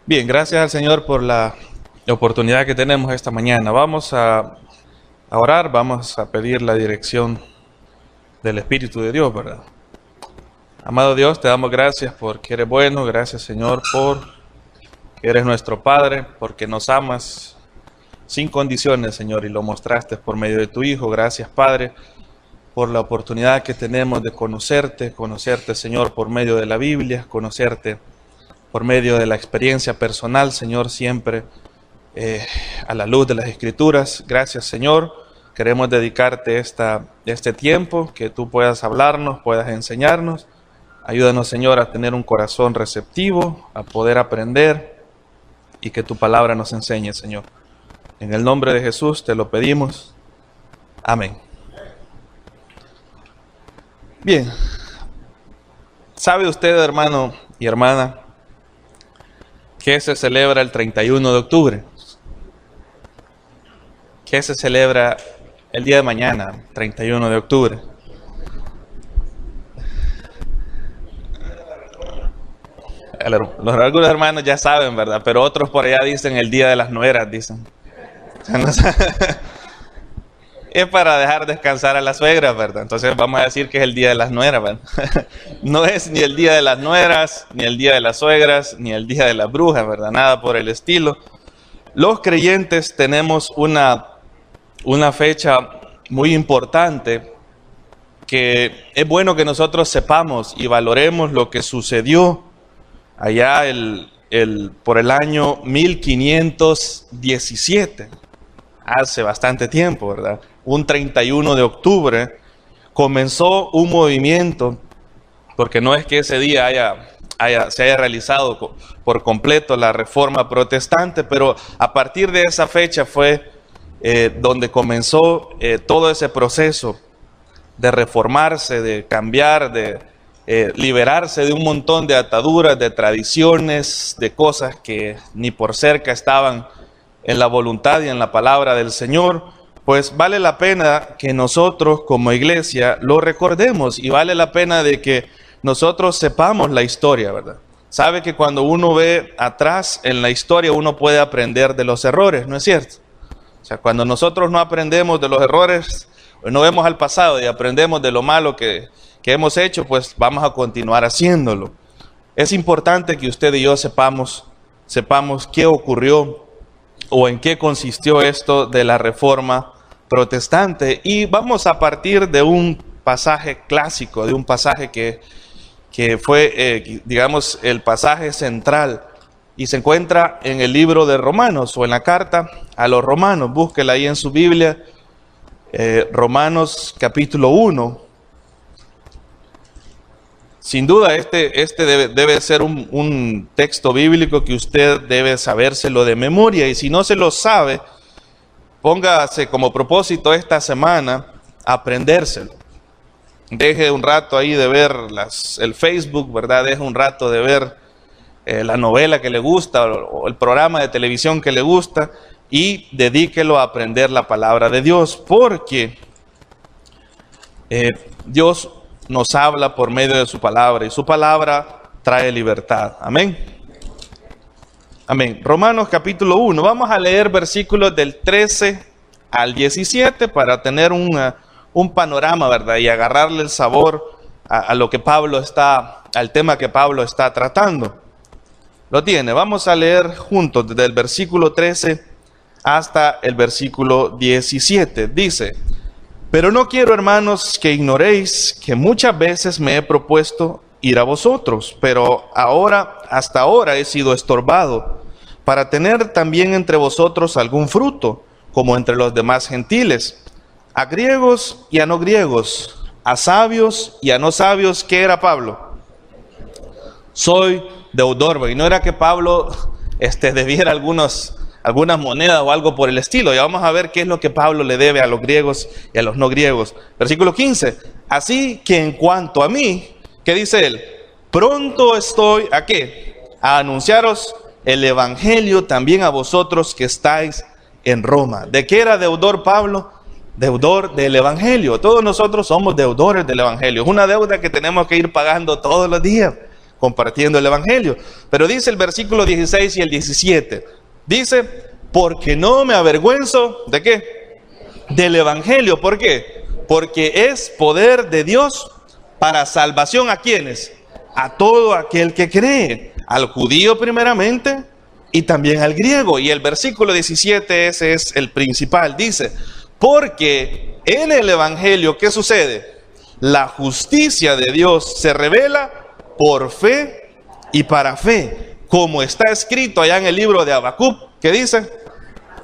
Bien, gracias al Señor por la oportunidad que tenemos esta mañana. Vamos a orar, vamos a pedir la dirección del Espíritu de Dios, ¿verdad? Amado Dios, te damos gracias porque eres bueno, gracias Señor por que eres nuestro Padre, porque nos amas sin condiciones, Señor, y lo mostraste por medio de tu Hijo. Gracias, Padre, por la oportunidad que tenemos de conocerte, Señor, por medio de la Biblia, conocerte por medio de la experiencia personal, Señor, siempre a la luz de las Escrituras. Gracias, Señor. Queremos dedicarte este tiempo, que tú puedas hablarnos, puedas enseñarnos. Ayúdanos, Señor, a tener un corazón receptivo, a poder aprender y que tu palabra nos enseñe, Señor. En el nombre de Jesús te lo pedimos. Amén. Bien. ¿Sabe usted, hermano y hermana, qué se celebra el 31 de octubre? ¿Qué se celebra el día de mañana, 31 de octubre? Algunos hermanos ya saben, ¿verdad? Pero otros por allá dicen el día de las nueras, dicen. Es para dejar descansar a las suegras, ¿verdad? Entonces vamos a decir que es el día de las nueras, ¿verdad? No es ni el día de las nueras, ni el día de las suegras, ni el día de las brujas, ¿verdad? Nada por el estilo. Los creyentes tenemos una fecha muy importante que es bueno que nosotros sepamos y valoremos lo que sucedió allá por el año 1517. Hace bastante tiempo, ¿verdad? Un 31 de octubre comenzó un movimiento, porque no es que ese día se haya realizado por completo la reforma protestante, pero a partir de esa fecha fue donde comenzó todo ese proceso de reformarse, de cambiar, de liberarse de un montón de ataduras, de tradiciones, de cosas que ni por cerca estaban en la voluntad y en la palabra del Señor. Pues vale la pena que nosotros como iglesia lo recordemos y vale la pena de que nosotros sepamos la historia, ¿verdad? Sabe que cuando uno ve atrás en la historia uno puede aprender de los errores, ¿no es cierto? O sea, cuando nosotros no aprendemos de los errores, no vemos al pasado y aprendemos de lo malo que hemos hecho, pues vamos a continuar haciéndolo. Es importante que usted y yo sepamos qué ocurrió o en qué consistió esto de la reforma protestante. Y vamos a partir de un pasaje clásico, de un pasaje que fue, digamos, el pasaje central. Y se encuentra en el libro de Romanos o en la carta a los Romanos. Búsquela ahí en su Biblia, Romanos capítulo 1. Sin duda este debe ser un texto bíblico que usted debe sabérselo de memoria. Y si no se lo sabe, póngase como propósito esta semana aprendérselo. Deje un rato ahí de ver el Facebook, ¿verdad? Deje un rato de ver la novela que le gusta o el programa de televisión que le gusta y dedíquelo a aprender la palabra de Dios, porque Dios nos habla por medio de su palabra y su palabra trae libertad. Amén. Amén. Romanos capítulo 1. Vamos a leer versículos del 13 al 17 para tener un panorama, ¿verdad? Y agarrarle el sabor a lo que al tema que Pablo está tratando. Lo tiene. Vamos a leer juntos desde el versículo 13 hasta el versículo 17. Dice: pero no quiero, hermanos, que ignoréis que muchas veces me he propuesto ir a vosotros, pero hasta ahora he sido estorbado, para tener también entre vosotros algún fruto, como entre los demás gentiles, a griegos y a no griegos, a sabios y a no sabios. ¿Qué era Pablo? Soy deudor. Y no era que Pablo debiera algunas monedas o algo por el estilo. Ya vamos a ver qué es lo que Pablo le debe a los griegos y a los no griegos. Versículo 15. Así que en cuanto a mí, ¿qué dice él? Pronto estoy, ¿a qué? A anunciaros el evangelio también a vosotros que estáis en Roma. ¿De qué era deudor Pablo? Deudor del evangelio. Todos nosotros somos deudores del evangelio. Es una deuda que tenemos que ir pagando todos los días. compartiendo el evangelio. Pero dice el versículo 16 y el 17, dice, porque no me avergüenzo, ¿de qué? Del evangelio. ¿Por qué? Porque es poder de Dios para salvación. ¿A quiénes? A todo aquel que cree, al judío primeramente y también al griego. Y el versículo 17, ese es el principal, dice, porque en el evangelio, ¿qué sucede? La justicia de Dios se revela por fe y para fe, como está escrito allá en el libro de Habacuc, que dice,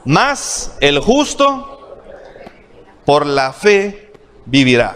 mas el justo por la fe vivirá.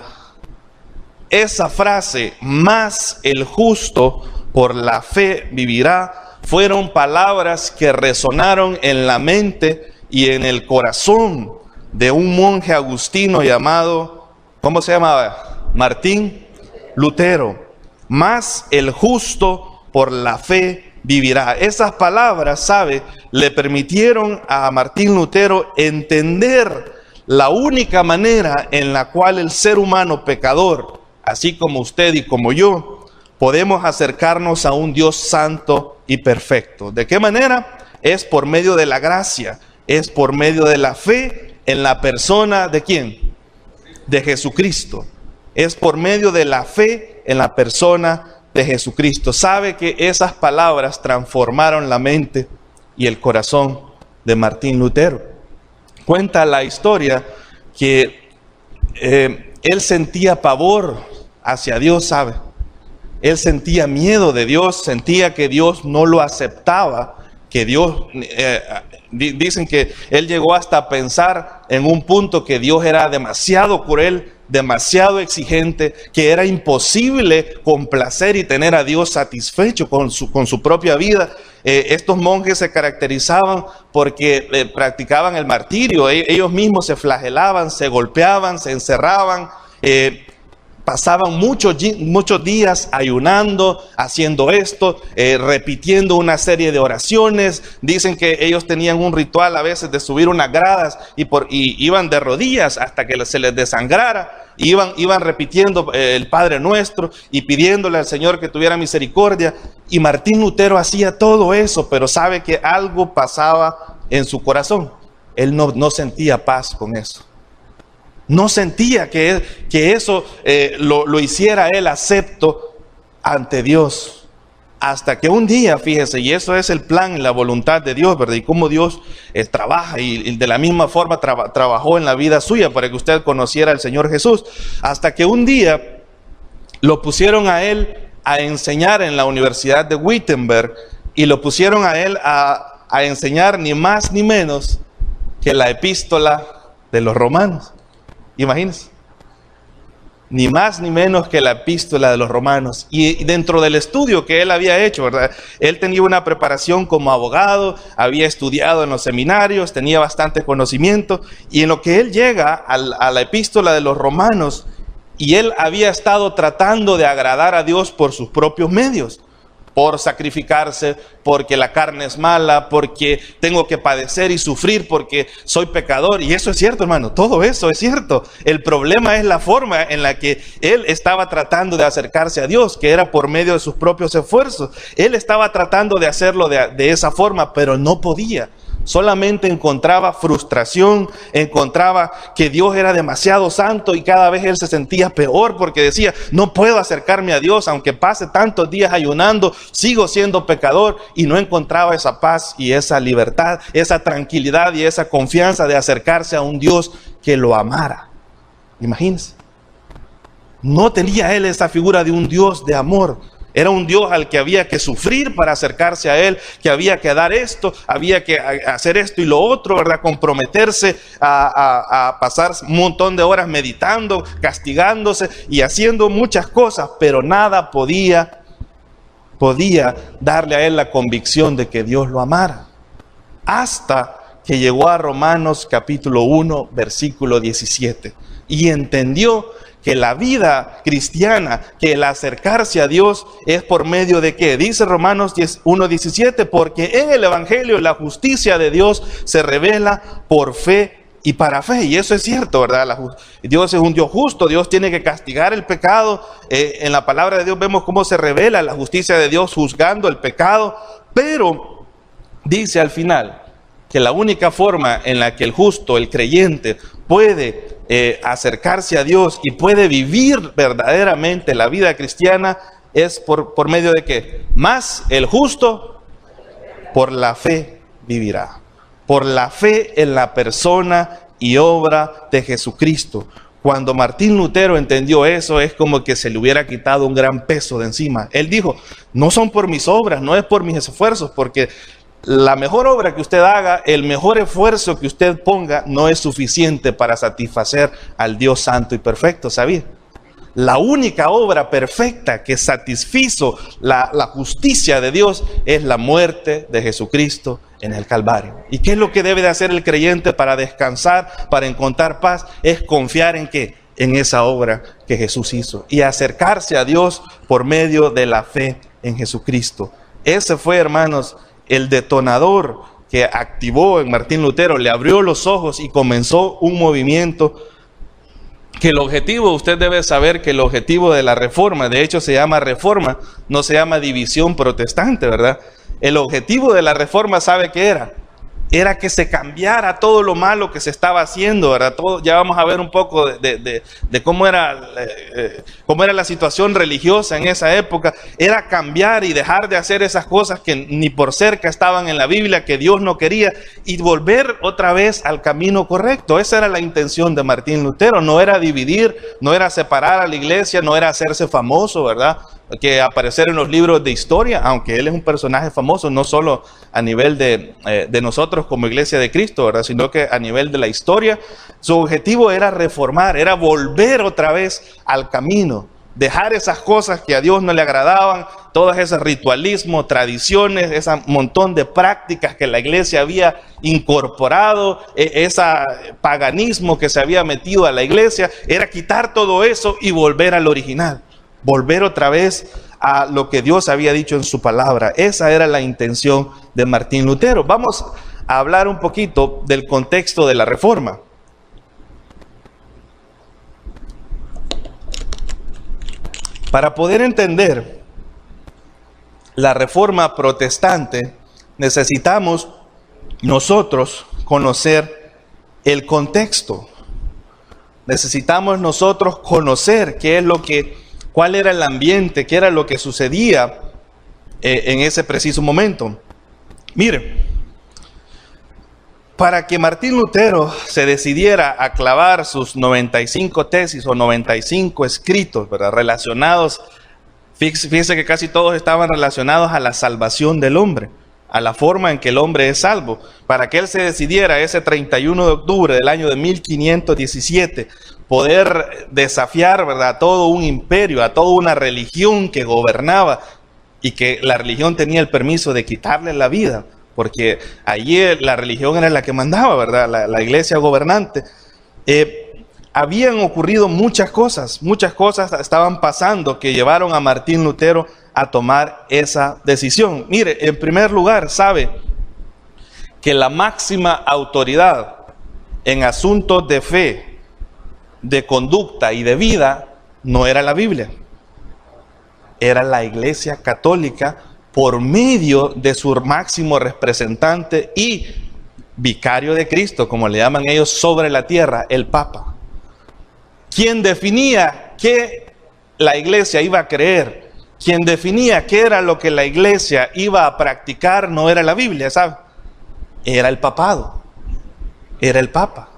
Esa frase, más el justo por la fe vivirá, fueron palabras que resonaron en la mente y en el corazón de un monje agustino llamado, ¿cómo se llamaba? Martín Lutero. Más el justo por la fe vivirá. Esas palabras, ¿sabe?, le permitieron a Martín Lutero entender la única manera en la cual el ser humano pecador, así como usted y como yo, podemos acercarnos a un Dios santo y perfecto. ¿De qué manera? Es por medio de la gracia, es por medio de la fe en la persona ¿de quién? De Jesucristo. Es por medio de la fe en la persona de Jesucristo. ¿Sabe que esas palabras transformaron la mente y el corazón de Martín Lutero? Cuenta la historia que él sentía pavor hacia Dios, ¿sabe? Él sentía miedo de Dios, sentía que Dios no lo aceptaba, que Dios, dicen que él llegó hasta pensar en un punto que Dios era demasiado cruel, demasiado exigente, que era imposible complacer y tener a Dios satisfecho con su propia vida. Estos monjes se caracterizaban porque practicaban el martirio. Ellos mismos se flagelaban, se golpeaban, se encerraban, pasaban muchos días ayunando, haciendo esto, repitiendo una serie de oraciones. Dicen que ellos tenían un ritual a veces de subir unas gradas y iban de rodillas hasta que se les desangrara. Iban repitiendo el Padre Nuestro y pidiéndole al Señor que tuviera misericordia. Y Martín Lutero hacía todo eso, pero sabe que algo pasaba en su corazón. Él no sentía paz con eso. No sentía que eso lo hiciera él acepto ante Dios. Hasta que un día, fíjese, y eso es el plan y la voluntad de Dios, ¿verdad? Y cómo Dios trabaja, y de la misma forma trabajó en la vida suya para que usted conociera al Señor Jesús. Hasta que un día lo pusieron a él a enseñar en la Universidad de Wittenberg, y lo pusieron a él a enseñar ni más ni menos que la epístola de los Romanos. Imagínense, ni más ni menos que la epístola de los Romanos. Y dentro del estudio que él había hecho, ¿verdad? Él tenía una preparación como abogado, había estudiado en los seminarios, tenía bastante conocimiento, y en lo que él llega a la epístola de los Romanos, y él había estado tratando de agradar a Dios por sus propios medios, por sacrificarse, porque la carne es mala, porque tengo que padecer y sufrir, porque soy pecador. Y eso es cierto, hermano, todo eso es cierto. El problema es la forma en la que él estaba tratando de acercarse a Dios, que era por medio de sus propios esfuerzos. Él estaba tratando de hacerlo de esa forma, pero no podía. Solamente encontraba frustración, encontraba que Dios era demasiado santo, y cada vez él se sentía peor porque decía, no puedo acercarme a Dios, aunque pase tantos días ayunando, sigo siendo pecador. Y no encontraba esa paz y esa libertad, esa tranquilidad y esa confianza de acercarse a un Dios que lo amara. Imagínense, no tenía él esa figura de un Dios de amor. Era un Dios al que había que sufrir para acercarse a él, que había que dar esto, había que hacer esto y lo otro, ¿verdad? Comprometerse a pasar un montón de horas meditando, castigándose y haciendo muchas cosas, pero nada podía darle a él la convicción de que Dios lo amara. Hasta que llegó a Romanos capítulo 1, versículo 17, y entendió que la vida cristiana, que el acercarse a Dios es por medio de ¿qué? Dice Romanos 1:17, porque en el Evangelio la justicia de Dios se revela por fe y para fe, y eso es cierto, ¿verdad? Dios es un Dios justo, Dios tiene que castigar el pecado. En la palabra de Dios vemos cómo se revela la justicia de Dios juzgando el pecado, pero dice al final que la única forma en la que el justo, el creyente, puede acercarse a Dios y puede vivir verdaderamente la vida cristiana es por medio de ¿qué? Más el justo por la fe vivirá. Por la fe en la persona y obra de Jesucristo. Cuando Martín Lutero entendió eso, es como que se le hubiera quitado un gran peso de encima. Él dijo, no son por mis obras, no es por mis esfuerzos, porque la mejor obra que usted haga, el mejor esfuerzo que usted ponga, no es suficiente para satisfacer al Dios santo y perfecto, ¿sabía? La única obra perfecta que satisfizo la justicia de Dios es la muerte de Jesucristo en el Calvario. ¿Y qué es lo que debe de hacer el creyente para descansar, para encontrar paz? Es confiar en ¿qué? En esa obra que Jesús hizo y acercarse a Dios por medio de la fe en Jesucristo. Ese fue, hermanos, el detonador que activó en Martín Lutero, le abrió los ojos y comenzó un movimiento que el objetivo, usted debe saber que el objetivo de la reforma, de hecho se llama reforma, no se llama división protestante, ¿verdad? El objetivo de la reforma, ¿sabe qué era? Era que se cambiara todo lo malo que se estaba haciendo, ¿verdad? Ya vamos a ver un poco de cómo era la situación religiosa en esa época. Era cambiar y dejar de hacer esas cosas que ni por cerca estaban en la Biblia, que Dios no quería, y volver otra vez al camino correcto. Esa era la intención de Martín Lutero. No era dividir, no era separar a la iglesia, no era hacerse famoso, ¿verdad? Que aparecer en los libros de historia, aunque él es un personaje famoso, no solo a nivel de nosotros como Iglesia de Cristo, ¿verdad? Sino que a nivel de la historia. Su objetivo era reformar, era volver otra vez al camino, dejar esas cosas que a Dios no le agradaban, todos esos ritualismos, tradiciones, ese montón de prácticas que la iglesia había incorporado, ese paganismo que se había metido a la iglesia, era quitar todo eso y volver al original. Volver otra vez a lo que Dios había dicho en su palabra. Esa era la intención de Martín Lutero. Vamos a hablar un poquito del contexto de la reforma. Para poder entender la reforma protestante, necesitamos nosotros conocer el contexto. Necesitamos nosotros conocer cuál era el ambiente, qué era lo que sucedía en ese preciso momento. Mire, para que Martín Lutero se decidiera a clavar sus 95 tesis o 95 escritos, ¿verdad?, relacionados, fíjese que casi todos estaban relacionados a la salvación del hombre, a la forma en que el hombre es salvo. Para que él se decidiera ese 31 de octubre del año de 1517, poder desafiar, ¿verdad?, a todo un imperio, a toda una religión que gobernaba y que la religión tenía el permiso de quitarle la vida, porque allí la religión era la que mandaba, ¿verdad?, la iglesia gobernante. Habían ocurrido muchas cosas estaban pasando que llevaron a Martín Lutero a tomar esa decisión. Mire, en primer lugar, sabe que la máxima autoridad en asuntos de fe, de conducta y de vida no era la Biblia, era la Iglesia Católica por medio de su máximo representante y vicario de Cristo, como le llaman ellos sobre la tierra, el Papa, quien definía qué la Iglesia iba a creer, quien definía qué era lo que la Iglesia iba a practicar. No era la Biblia, ¿sabe? Era el papado, era el Papa,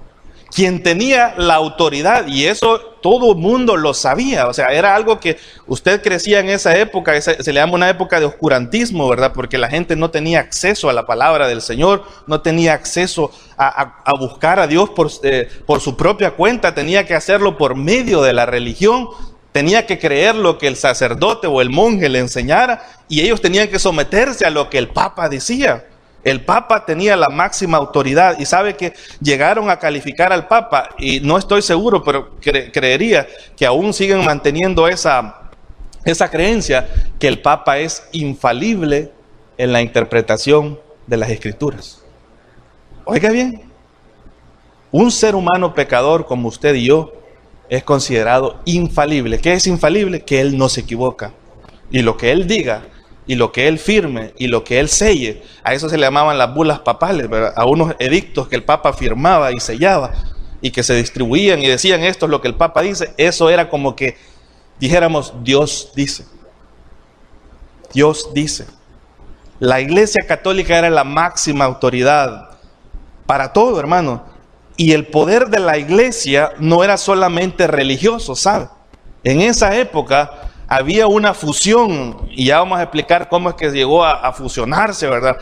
quien tenía la autoridad, y eso todo el mundo lo sabía. O sea, era algo que usted crecía en esa época, se le llama una época de oscurantismo, ¿verdad? Porque la gente no tenía acceso a la palabra del Señor, no tenía acceso a buscar a Dios por su propia cuenta, tenía que hacerlo por medio de la religión, tenía que creer lo que el sacerdote o el monje le enseñara, y ellos tenían que someterse a lo que el Papa decía. El Papa tenía la máxima autoridad, y sabe que llegaron a calificar al Papa, y no estoy seguro, pero creería que aún siguen manteniendo esa creencia, que el Papa es infalible en la interpretación de las Escrituras. Oiga bien, un ser humano pecador como usted y yo es considerado infalible. ¿Qué es infalible? Que él no se equivoca. Y lo que él diga, y lo que él firme, y lo que él selle, a eso se le llamaban las bulas papales, ¿verdad? A unos edictos que el Papa firmaba y sellaba, y que se distribuían y decían esto es lo que el Papa dice. Eso era como que dijéramos Dios dice. Dios dice. La Iglesia Católica era la máxima autoridad para todo, hermano. Y el poder de la Iglesia no era solamente religioso, ¿sabe? En esa época había una fusión, y ya vamos a explicar cómo es que llegó a fusionarse, ¿verdad?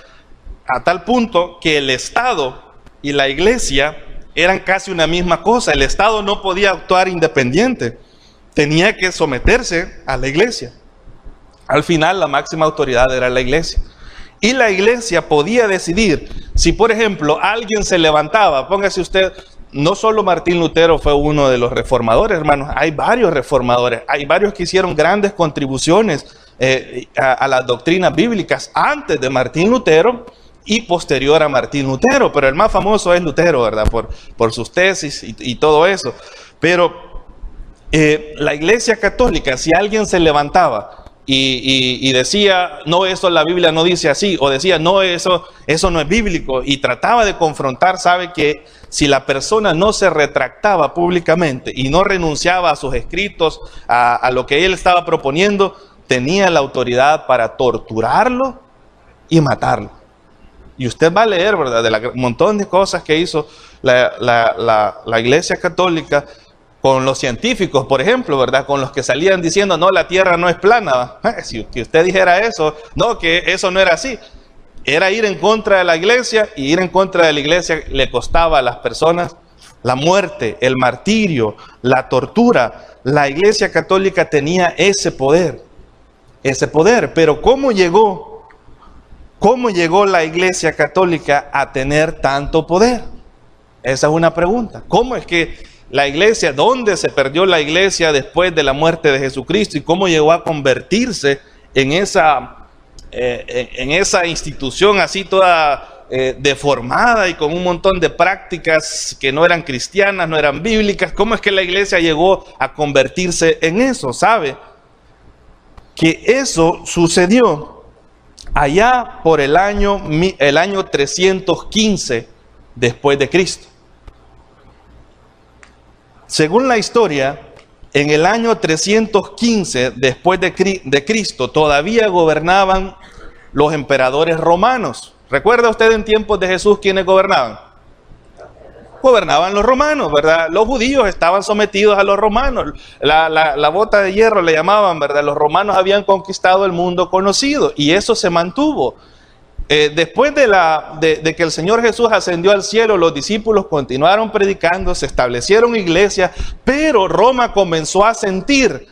A tal punto que el Estado y la Iglesia eran casi una misma cosa. El Estado no podía actuar independiente, tenía que someterse a la Iglesia. Al final la máxima autoridad era la Iglesia. Y la Iglesia podía decidir si, por ejemplo, alguien se levantaba. Póngase usted, no solo Martín Lutero fue uno de los reformadores, hermanos. Hay varios reformadores, hay varios que hicieron grandes contribuciones a las doctrinas bíblicas antes de Martín Lutero y posterior a Martín Lutero. Pero el más famoso es Lutero, ¿verdad? Por sus tesis y todo eso. Pero la Iglesia Católica, si alguien se levantaba y decía, no, eso la Biblia no dice así, o decía, no, eso no es bíblico, y trataba de confrontar, sabe que si la persona no se retractaba públicamente y no renunciaba a sus escritos, a lo que él estaba proponiendo, tenía la autoridad para torturarlo y matarlo. Y usted va a leer, ¿verdad?, de un montón de cosas que hizo la Iglesia Católica con los científicos, por ejemplo, ¿verdad? Con los que salían diciendo, no, la Tierra no es plana. Si usted dijera eso, no, que eso no era así. Era ir en contra de la Iglesia, y ir en contra de la Iglesia le costaba a las personas la muerte, el martirio, la tortura. La Iglesia Católica tenía ese poder. Pero ¿cómo llegó la Iglesia Católica a tener tanto poder? Esa es una pregunta. ¿Cómo es que la Iglesia, dónde se perdió la Iglesia después de la muerte de Jesucristo, y cómo llegó a convertirse en esa institución así toda deformada y con un montón de prácticas que no eran cristianas, no eran bíblicas? ¿Cómo es que la Iglesia llegó a convertirse en eso? ¿Sabe? Que eso sucedió allá por el año 315 después de Cristo. Según la historia, en el año 315 después de Cristo todavía gobernaban los emperadores romanos. ¿Recuerda usted en tiempos de Jesús quiénes gobernaban? Gobernaban los romanos, ¿verdad? Los judíos estaban sometidos a los romanos. La bota de hierro le llamaban, ¿verdad? Los romanos habían conquistado el mundo conocido, y eso se mantuvo. Después de que el Señor Jesús ascendió al cielo, los discípulos continuaron predicando, se establecieron iglesias, pero Roma comenzó a sentir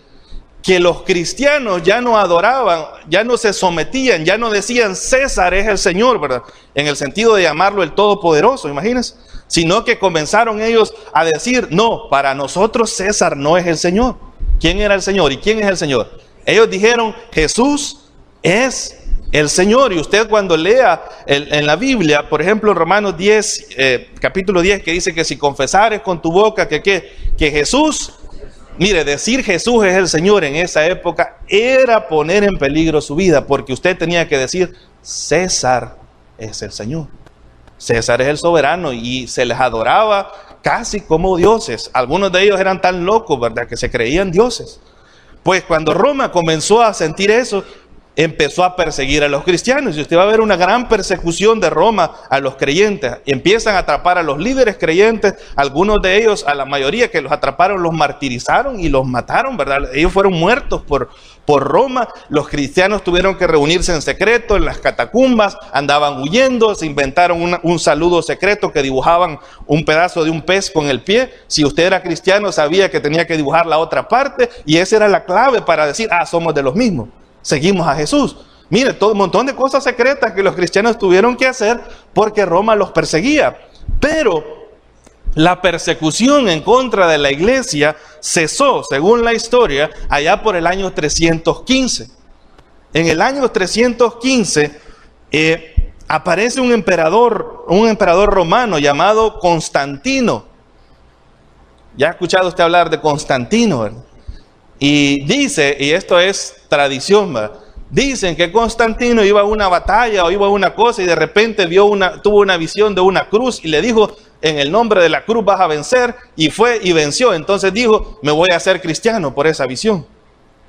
que los cristianos ya no adoraban, ya no se sometían, ya no decían César es el Señor, ¿verdad? En el sentido de llamarlo el Todopoderoso, imagínense, sino que comenzaron ellos a decir, no, para nosotros César no es el Señor. ¿Quién era el Señor y quién es el Señor? Ellos dijeron, Jesús es el Señor. Y usted cuando lea en la Biblia, por ejemplo en Romanos 10, capítulo 10, que dice que si confesares con tu boca que Jesús, mire, decir Jesús es el Señor en esa época era poner en peligro su vida, porque usted tenía que decir César es el Señor. César es el soberano, y se les adoraba casi como dioses. Algunos de ellos eran tan locos, ¿verdad?, que se creían dioses. Pues cuando Roma comenzó a sentir eso, empezó a perseguir a los cristianos, y usted va a ver una gran persecución de Roma a los creyentes. Empiezan a atrapar a los líderes creyentes, algunos de ellos, a la mayoría que los atraparon, los martirizaron y los mataron, ¿verdad? Ellos fueron muertos por Roma. Los cristianos tuvieron que reunirse en secreto en las catacumbas, andaban huyendo, se inventaron un saludo secreto que dibujaban un pedazo de un pez con el pie. Si usted era cristiano, sabía que tenía que dibujar la otra parte, y esa era la clave para decir, somos de los mismos. Seguimos a Jesús. Mire, todo un montón de cosas secretas que los cristianos tuvieron que hacer porque Roma los perseguía. Pero la persecución en contra de la iglesia cesó, según la historia, allá por el año 315. En el año 315, aparece un emperador romano llamado Constantino. Ya ha escuchado usted hablar de Constantino, ¿verdad? Y dice, y esto es tradición, ¿verdad? Dicen que Constantino iba a una batalla o iba a una cosa y de repente tuvo una visión de una cruz y le dijo, en el nombre de la cruz vas a vencer, y fue y venció. Entonces dijo, me voy a hacer cristiano por esa visión.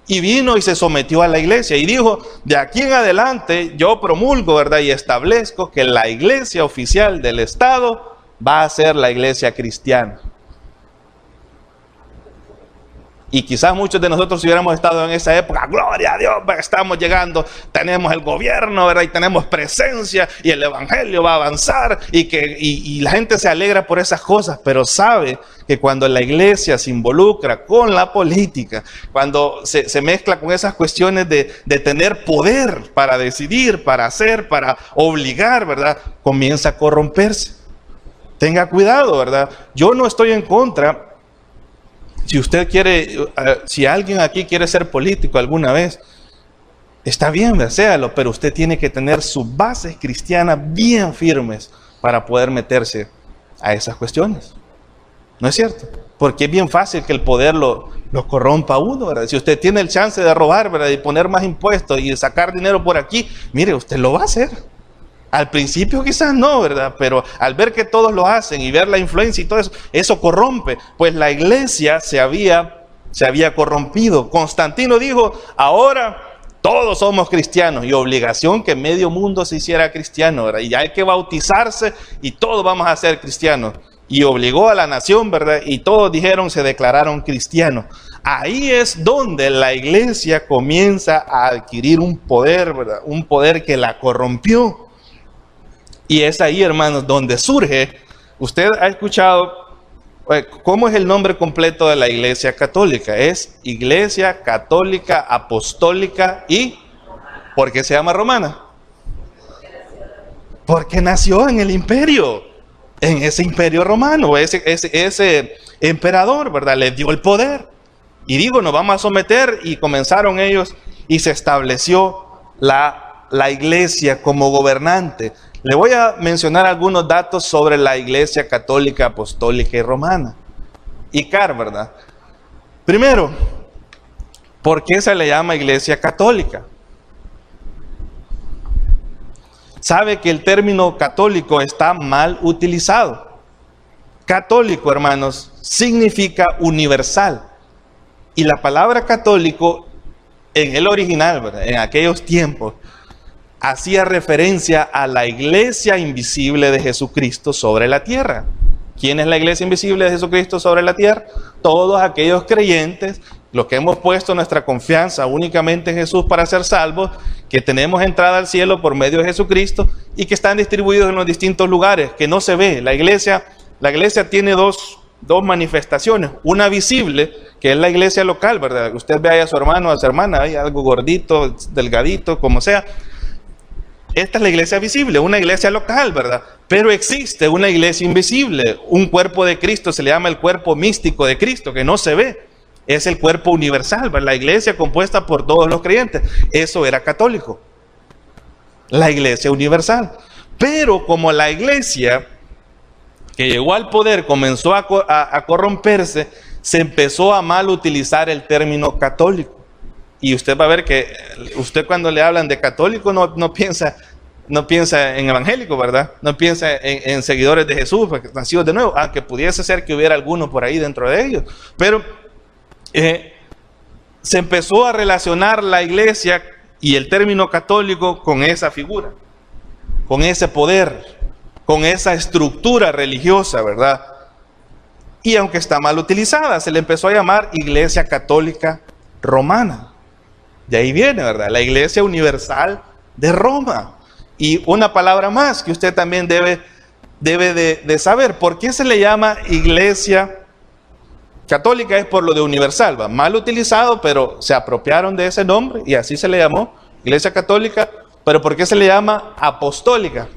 Y vino y se sometió a la iglesia y dijo, de aquí en adelante yo promulgo, ¿verdad? Y establezco que la iglesia oficial del Estado va a ser la iglesia cristiana. Y quizás muchos de nosotros, si hubiéramos estado en esa época, gloria a Dios, estamos llegando, tenemos el gobierno, ¿verdad? Y tenemos presencia y el evangelio va a avanzar y la gente se alegra por esas cosas, pero sabe que cuando la iglesia se involucra con la política, cuando se mezcla con esas cuestiones de tener poder para decidir, para hacer, para obligar, ¿verdad? Comienza a corromperse. Tenga cuidado, ¿verdad? Yo no estoy en contra. Si usted quiere, si alguien aquí quiere ser político alguna vez, está bien, séalo, pero usted tiene que tener sus bases cristianas bien firmes para poder meterse a esas cuestiones. ¿No es cierto? Porque es bien fácil que el poder lo corrompa a uno, ¿verdad? Si usted tiene el chance de robar, ¿verdad? Y poner más impuestos y sacar dinero por aquí, mire, usted lo va a hacer. Al principio quizás no, ¿verdad? Pero al ver que todos lo hacen y ver la influencia y todo eso, eso corrompe. Pues la iglesia se había corrompido. Constantino dijo, ahora todos somos cristianos y obligación que medio mundo se hiciera cristiano, ¿verdad? Y hay que bautizarse y todos vamos a ser cristianos. Y obligó a la nación, ¿verdad? Y todos se declararon cristianos. Ahí es donde la iglesia comienza a adquirir un poder, ¿verdad? Un poder que la corrompió. Y es ahí, hermanos, donde surge. Usted ha escuchado, ¿cómo es el nombre completo de la Iglesia Católica? Es Iglesia Católica Apostólica y... ¿por qué se llama romana? Porque nació en el imperio, en ese imperio romano, ese emperador, ¿verdad? Le dio el poder. Y digo, nos vamos a someter, y comenzaron ellos y se estableció la iglesia como gobernante. Le voy a mencionar algunos datos sobre la Iglesia Católica, Apostólica y Romana. ICAR, ¿verdad? Primero, ¿por qué se le llama Iglesia Católica? Sabe que el término católico está mal utilizado. Católico, hermanos, significa universal. Y la palabra católico, en el original, ¿verdad? En aquellos tiempos, hacía referencia a la iglesia invisible de Jesucristo sobre la tierra. ¿Quién es la iglesia invisible de Jesucristo sobre la tierra? Todos aquellos creyentes, los que hemos puesto nuestra confianza únicamente en Jesús para ser salvos, que tenemos entrada al cielo por medio de Jesucristo y que están distribuidos en los distintos lugares, que no se ve. La iglesia tiene dos manifestaciones. Una visible, que es la iglesia local, ¿verdad? Usted ve ahí a su hermano, a su hermana, hay algo gordito, delgadito, como sea. Esta es la iglesia visible, una iglesia local, ¿verdad? Pero existe una iglesia invisible, un cuerpo de Cristo, se le llama el cuerpo místico de Cristo, que no se ve. Es el cuerpo universal, ¿verdad? La iglesia compuesta por todos los creyentes. Eso era católico. La iglesia universal. Pero como la iglesia que llegó al poder comenzó a corromperse, se empezó a mal utilizar el término católico. Y usted va a ver que usted, cuando le hablan de católico, no piensa en evangélico, ¿verdad? No piensa en seguidores de Jesús, nacidos de nuevo, aunque pudiese ser que hubiera alguno por ahí dentro de ellos. Pero se empezó a relacionar la iglesia y el término católico con esa figura, con ese poder, con esa estructura religiosa, ¿verdad? Y aunque está mal utilizada, se le empezó a llamar Iglesia Católica Romana. De ahí viene, ¿verdad? La Iglesia Universal de Roma. Y una palabra más que usted también debe de saber. ¿Por qué se le llama Iglesia Católica? Es por lo de universal, ¿va? Mal utilizado, pero se apropiaron de ese nombre y así se le llamó Iglesia Católica. Pero ¿por qué se le llama Apostólica?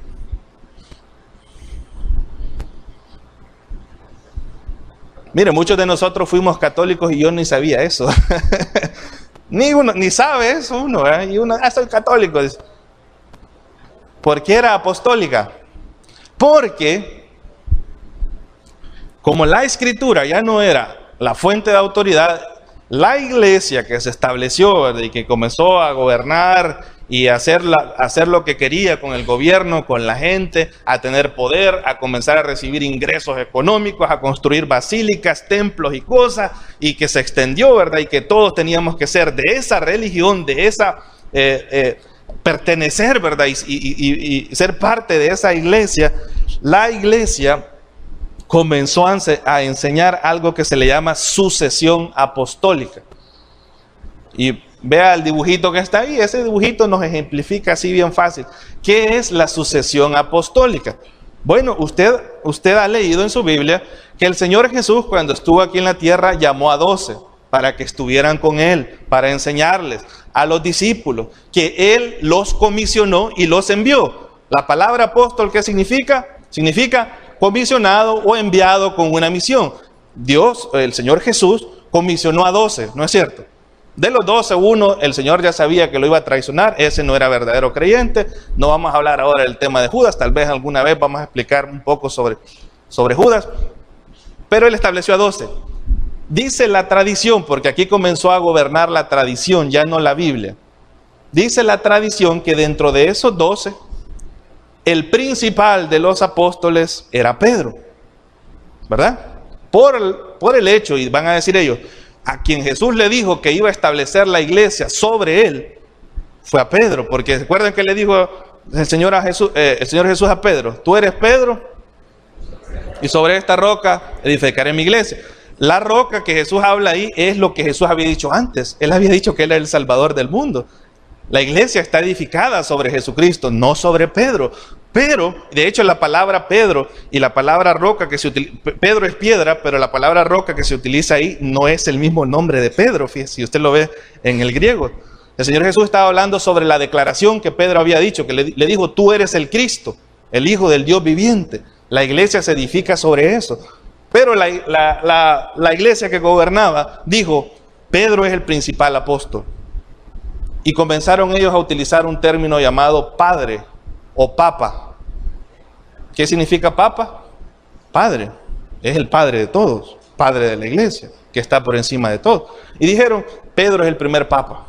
Mire, muchos de nosotros fuimos católicos y yo ni sabía eso. Ni sabe eso uno, ¿eh? Y uno, soy católico. ¿Por qué era apostólica? Porque como la Escritura ya no era la fuente de autoridad, la iglesia que se estableció, ¿verdad?, y que comenzó a gobernar y a hacer lo que quería con el gobierno, con la gente, a tener poder, a comenzar a recibir ingresos económicos, a construir basílicas, templos y cosas, y que se extendió, ¿verdad?, y que todos teníamos que ser de esa religión, de esa pertenecer, ¿verdad?, y ser parte de esa iglesia. La iglesia comenzó a enseñar algo que se le llama sucesión apostólica. Y vea el dibujito que está ahí. Ese dibujito nos ejemplifica así bien fácil. ¿Qué es la sucesión apostólica? Bueno, usted ha leído en su Biblia que el Señor Jesús, cuando estuvo aquí en la tierra, llamó a 12 para que estuvieran con Él, para enseñarles a los discípulos, que Él los comisionó y los envió. La palabra apóstol, ¿qué significa? Significa comisionado o enviado con una misión. Dios, el Señor Jesús, comisionó a 12, ¿no es cierto? De los 12, uno, el Señor ya sabía que lo iba a traicionar, ese no era verdadero creyente. No vamos a hablar ahora del tema de Judas, tal vez alguna vez vamos a explicar un poco sobre Judas, pero Él estableció a 12. Dice la tradición, porque aquí comenzó a gobernar la tradición, ya no la Biblia. Dice la tradición que dentro de esos 12, el principal de los apóstoles era Pedro, ¿verdad? Por el hecho, y van a decir ellos, a quien Jesús le dijo que iba a establecer la iglesia sobre él, fue a Pedro, porque recuerden que le dijo el Señor Jesús a Pedro: tú eres Pedro, y sobre esta roca edificaré mi iglesia. La roca que Jesús habla ahí es lo que Jesús había dicho antes. Él había dicho que Él era el Salvador del mundo. La iglesia está edificada sobre Jesucristo, no sobre Pedro. Pero, de hecho, la palabra Pedro y la palabra roca que se utiliza, Pedro es piedra, pero la palabra roca que se utiliza ahí no es el mismo nombre de Pedro, fíjese, si usted lo ve en el griego. El Señor Jesús estaba hablando sobre la declaración que Pedro había dicho, que le dijo: tú eres el Cristo, el Hijo del Dios viviente. La iglesia se edifica sobre eso. Pero la iglesia que gobernaba dijo: Pedro es el principal apóstol. Y comenzaron ellos a utilizar un término llamado padre o papa. ¿Qué significa papa? Padre. Es el padre de todos, padre de la iglesia, que está por encima de todo. Y dijeron: Pedro es el primer papa.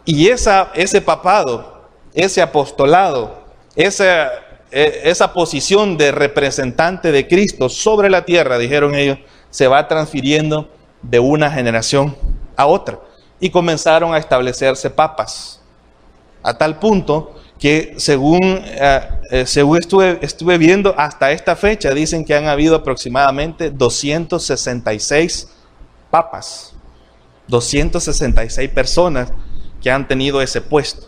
Y ese papado, ese apostolado, esa posición de representante de Cristo sobre la tierra, dijeron ellos, se va transfiriendo de una generación a otra. Y comenzaron a establecerse papas, a tal punto que según estuve viendo, hasta esta fecha dicen que han habido aproximadamente 266 papas, 266 personas que han tenido ese puesto.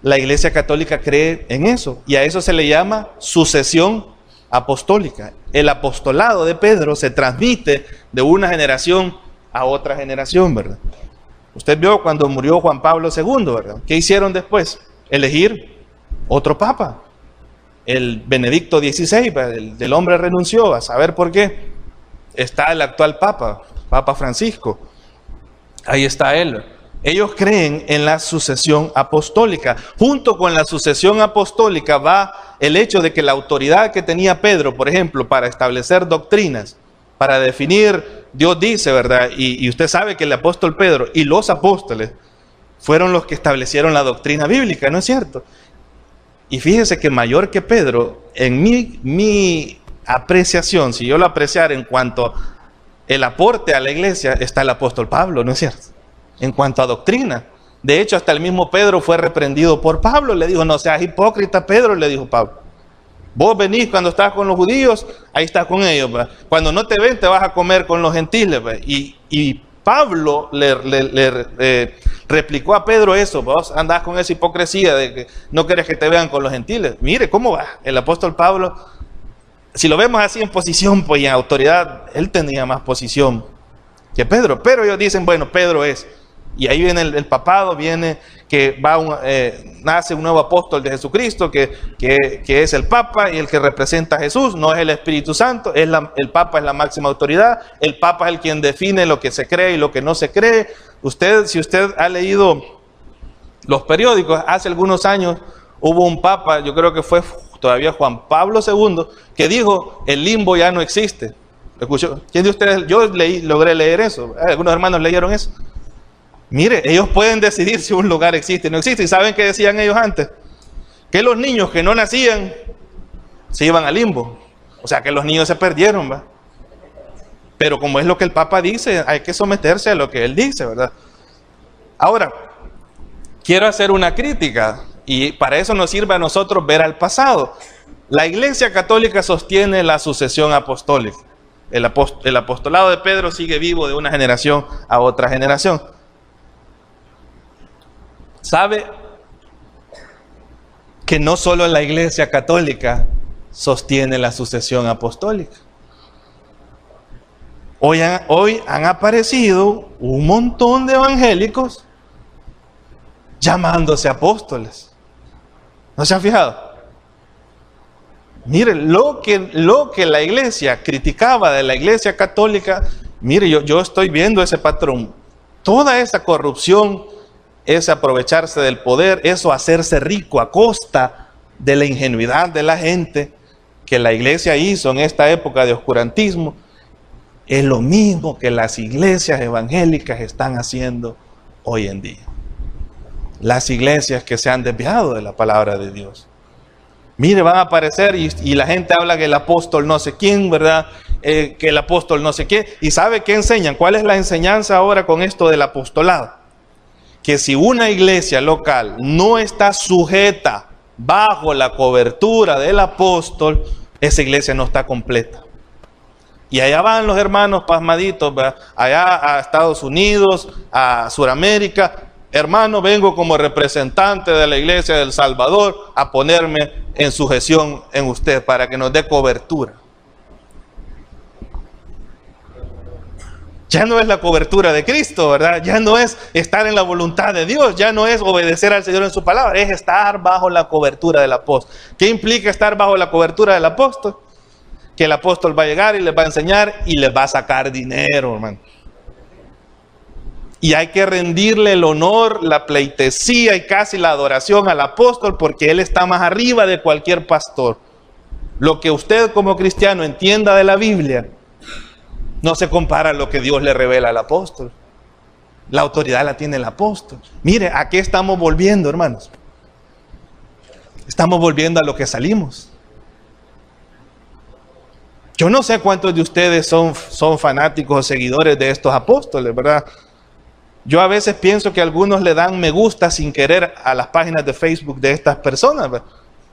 La Iglesia Católica cree en eso, y a eso se le llama sucesión apostólica. El apostolado de Pedro se transmite de una generación a otra generación, ¿verdad? Usted vio cuando murió Juan Pablo II, ¿verdad? ¿Qué hicieron después? Elegir otro papa. El Benedicto XVI, el hombre renunció, a saber por qué. Está el actual papa, Papa Francisco. Ahí está él. Ellos creen en la sucesión apostólica. Junto con la sucesión apostólica va el hecho de que la autoridad que tenía Pedro, por ejemplo, para establecer doctrinas, para definir, Dios dice, ¿verdad? Y usted sabe que el apóstol Pedro y los apóstoles fueron los que establecieron la doctrina bíblica, ¿no es cierto? Y fíjese que mayor que Pedro, en mi apreciación, si yo lo apreciara en cuanto el aporte a la iglesia, está el apóstol Pablo, ¿no es cierto? En cuanto a doctrina. De hecho, hasta el mismo Pedro fue reprendido por Pablo. Le dijo: no seas hipócrita, Pedro, le dijo Pablo. Vos venís cuando estás con los judíos, ahí estás con ellos, ¿verdad? Cuando no te ven, te vas a comer con los gentiles, ¿verdad? Y Pablo le replicó a Pedro eso: vos andás con esa hipocresía de que no querés que te vean con los gentiles. Mire cómo va el apóstol Pablo. Si lo vemos así en posición, pues en autoridad, él tenía más posición que Pedro. Pero ellos dicen: bueno, Pedro es. Y ahí viene el papado, viene que nace un nuevo apóstol de Jesucristo, que es el Papa, y el que representa a Jesús, no es el Espíritu Santo, el Papa es la máxima autoridad, el Papa es el quien define lo que se cree y lo que no se cree. Si usted ha leído los periódicos. Hace algunos años hubo un papa, yo creo que fue todavía Juan Pablo II, que dijo, el limbo ya no existe. ¿Escuchó? ¿Quién de ustedes? Yo logré leer eso. Algunos hermanos leyeron eso. Mire, ellos pueden decidir si un lugar existe o no existe. ¿Y saben qué decían ellos antes? Que los niños que no nacían se iban al limbo. O sea, que los niños se perdieron, ¿va? Pero como es lo que el Papa dice, hay que someterse a lo que él dice, ¿verdad? Ahora, quiero hacer una crítica, y para eso nos sirve a nosotros ver al pasado. La Iglesia Católica sostiene la sucesión apostólica. El apostolado de Pedro sigue vivo de una generación a otra generación. ¿Sabe que no solo la Iglesia Católica sostiene la sucesión apostólica? Hoy han aparecido un montón de evangélicos llamándose apóstoles. ¿No se han fijado? Mire, lo que la iglesia criticaba de la Iglesia Católica, mire, yo estoy viendo ese patrón. Toda esa corrupción, ese aprovecharse del poder, eso hacerse rico a costa de la ingenuidad de la gente que la iglesia hizo en esta época de oscurantismo, es lo mismo que las iglesias evangélicas están haciendo hoy en día. Las iglesias que se han desviado de la palabra de Dios. Mire, van a aparecer y la gente habla que el apóstol no sé quién, ¿verdad? Que el apóstol no sé qué. ¿Y sabe qué enseñan? ¿Cuál es la enseñanza ahora con esto del apostolado? Que si una iglesia local no está sujeta bajo la cobertura del apóstol, esa iglesia no está completa. Y allá van los hermanos pasmaditos, ¿verdad? Allá a Estados Unidos, a Sudamérica. Hermano, vengo como representante de la iglesia del Salvador a ponerme en sujeción en usted para que nos dé cobertura. Ya no es la cobertura de Cristo, ¿verdad? Ya no es estar en la voluntad de Dios, ya no es obedecer al Señor en su palabra, es estar bajo la cobertura del apóstol. ¿Qué implica estar bajo la cobertura del apóstol? Que el apóstol va a llegar y les va a enseñar y les va a sacar dinero, hermano. Y hay que rendirle el honor, la pleitesía y casi la adoración al apóstol porque él está más arriba de cualquier pastor. Lo que usted como cristiano entienda de la Biblia no se compara a lo que Dios le revela al apóstol. La autoridad la tiene el apóstol. Mire, ¿a qué estamos volviendo, hermanos? Estamos volviendo a lo que salimos. Yo no sé cuántos de ustedes son fanáticos o seguidores de estos apóstoles, ¿verdad? Yo a veces pienso que algunos le dan me gusta sin querer a las páginas de Facebook de estas personas, ¿verdad?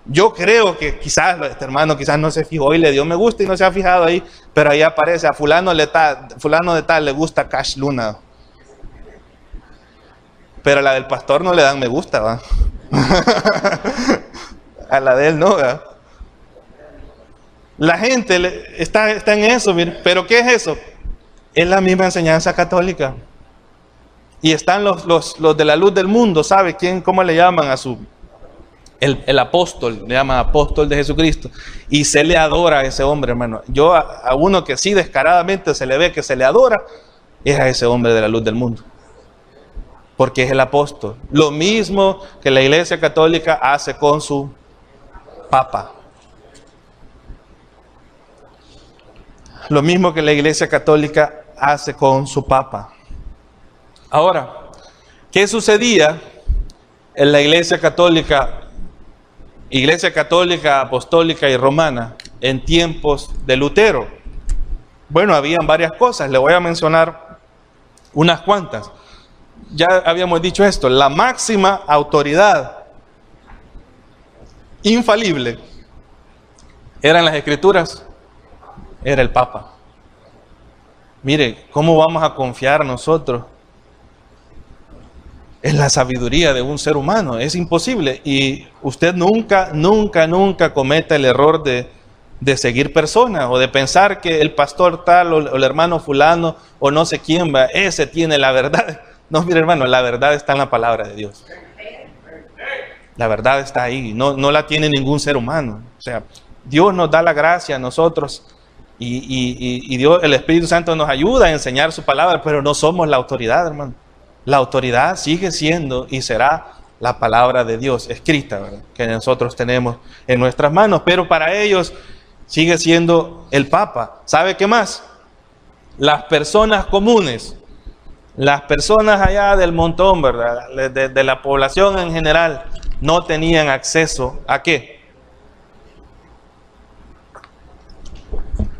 Yo creo que quizás este hermano quizás no se fijó y le dio me gusta y no se ha fijado ahí, pero ahí aparece a fulano de tal le gusta Cash Luna. Pero a la del pastor no le dan me gusta, ¿va? A la de él no, ¿va? La gente está en eso, mire. ¿Pero qué es eso? Es la misma enseñanza católica. Y están los de la luz del mundo, ¿sabe cómo le llaman a el apóstol? Le llaman apóstol de Jesucristo. Y se le adora a ese hombre, hermano. Yo a uno que sí descaradamente se le ve que se le adora, es a ese hombre de la luz del mundo. Porque es el apóstol. Lo mismo que la Iglesia Católica hace con su Papa. Lo mismo que la Iglesia Católica hace con su Papa. Ahora, ¿qué sucedía en la Iglesia Católica Apostólica y Romana en tiempos de Lutero? Bueno, habían varias cosas, le voy a mencionar unas cuantas. Ya habíamos dicho esto, la máxima autoridad infalible eran las Escrituras, era el Papa. Mire, ¿cómo vamos a confiar nosotros en la sabiduría de un ser humano? Es imposible. Y usted nunca cometa el error de seguir personas o de pensar que el pastor tal o el hermano fulano o no sé quién va, ese tiene la verdad. No, mire hermano, la verdad está en la palabra de Dios. La verdad está ahí, no la tiene ningún ser humano. O sea, Dios nos da la gracia a nosotros y Dios, el Espíritu Santo nos ayuda a enseñar su palabra, pero no somos la autoridad, hermano. La autoridad sigue siendo y será la palabra de Dios escrita, ¿verdad?, que nosotros tenemos en nuestras manos. Pero para ellos sigue siendo el Papa. ¿Sabe qué más? Las personas comunes, las personas allá del montón, ¿verdad?, de la población en general, no tenían acceso ¿a qué?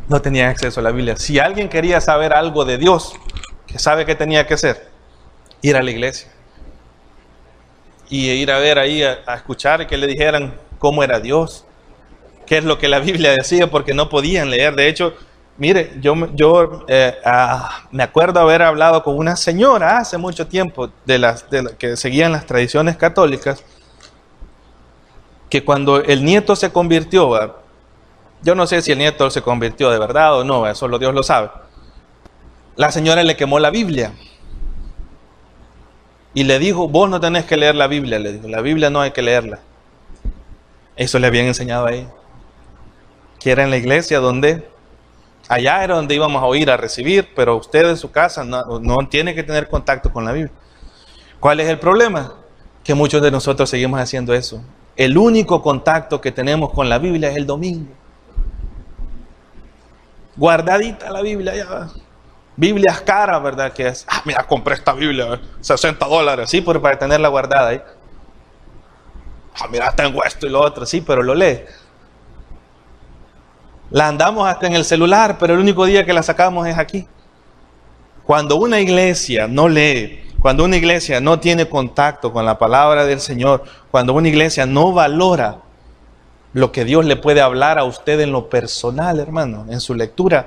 No tenían acceso a la Biblia. Si alguien quería saber algo de Dios, ¿sabe qué tenía que hacer? Ir a la iglesia. Y ir a ver ahí, a escuchar que le dijeran cómo era Dios, qué es lo que la Biblia decía, porque no podían leer. De hecho, mire, yo me acuerdo haber hablado con una señora hace mucho tiempo que seguían las tradiciones católicas, que cuando el nieto se convirtió, ¿verdad?, yo no sé si el nieto se convirtió de verdad o no, solo Dios lo sabe, la señora le quemó la Biblia y le dijo: vos no tenés que leer la Biblia. Le dijo: la Biblia no hay que leerla. Eso le habían enseñado a ella, que era en la iglesia donde, allá era donde íbamos a ir a recibir, pero usted en su casa no tiene que tener contacto con la Biblia. ¿Cuál es el problema? Que muchos de nosotros seguimos haciendo eso. El único contacto que tenemos con la Biblia es el domingo. Guardadita la Biblia ya. Biblias caras, ¿verdad? Que es, mira, compré esta Biblia, $60, sí, pero para tenerla guardada ahí. Mira, tengo esto y lo otro, sí, pero lo lee. La andamos hasta en el celular, pero el único día que la sacamos es aquí. Cuando una iglesia no lee, cuando una iglesia no tiene contacto con la palabra del Señor, cuando una iglesia no valora lo que Dios le puede hablar a usted en lo personal, hermano, en su lectura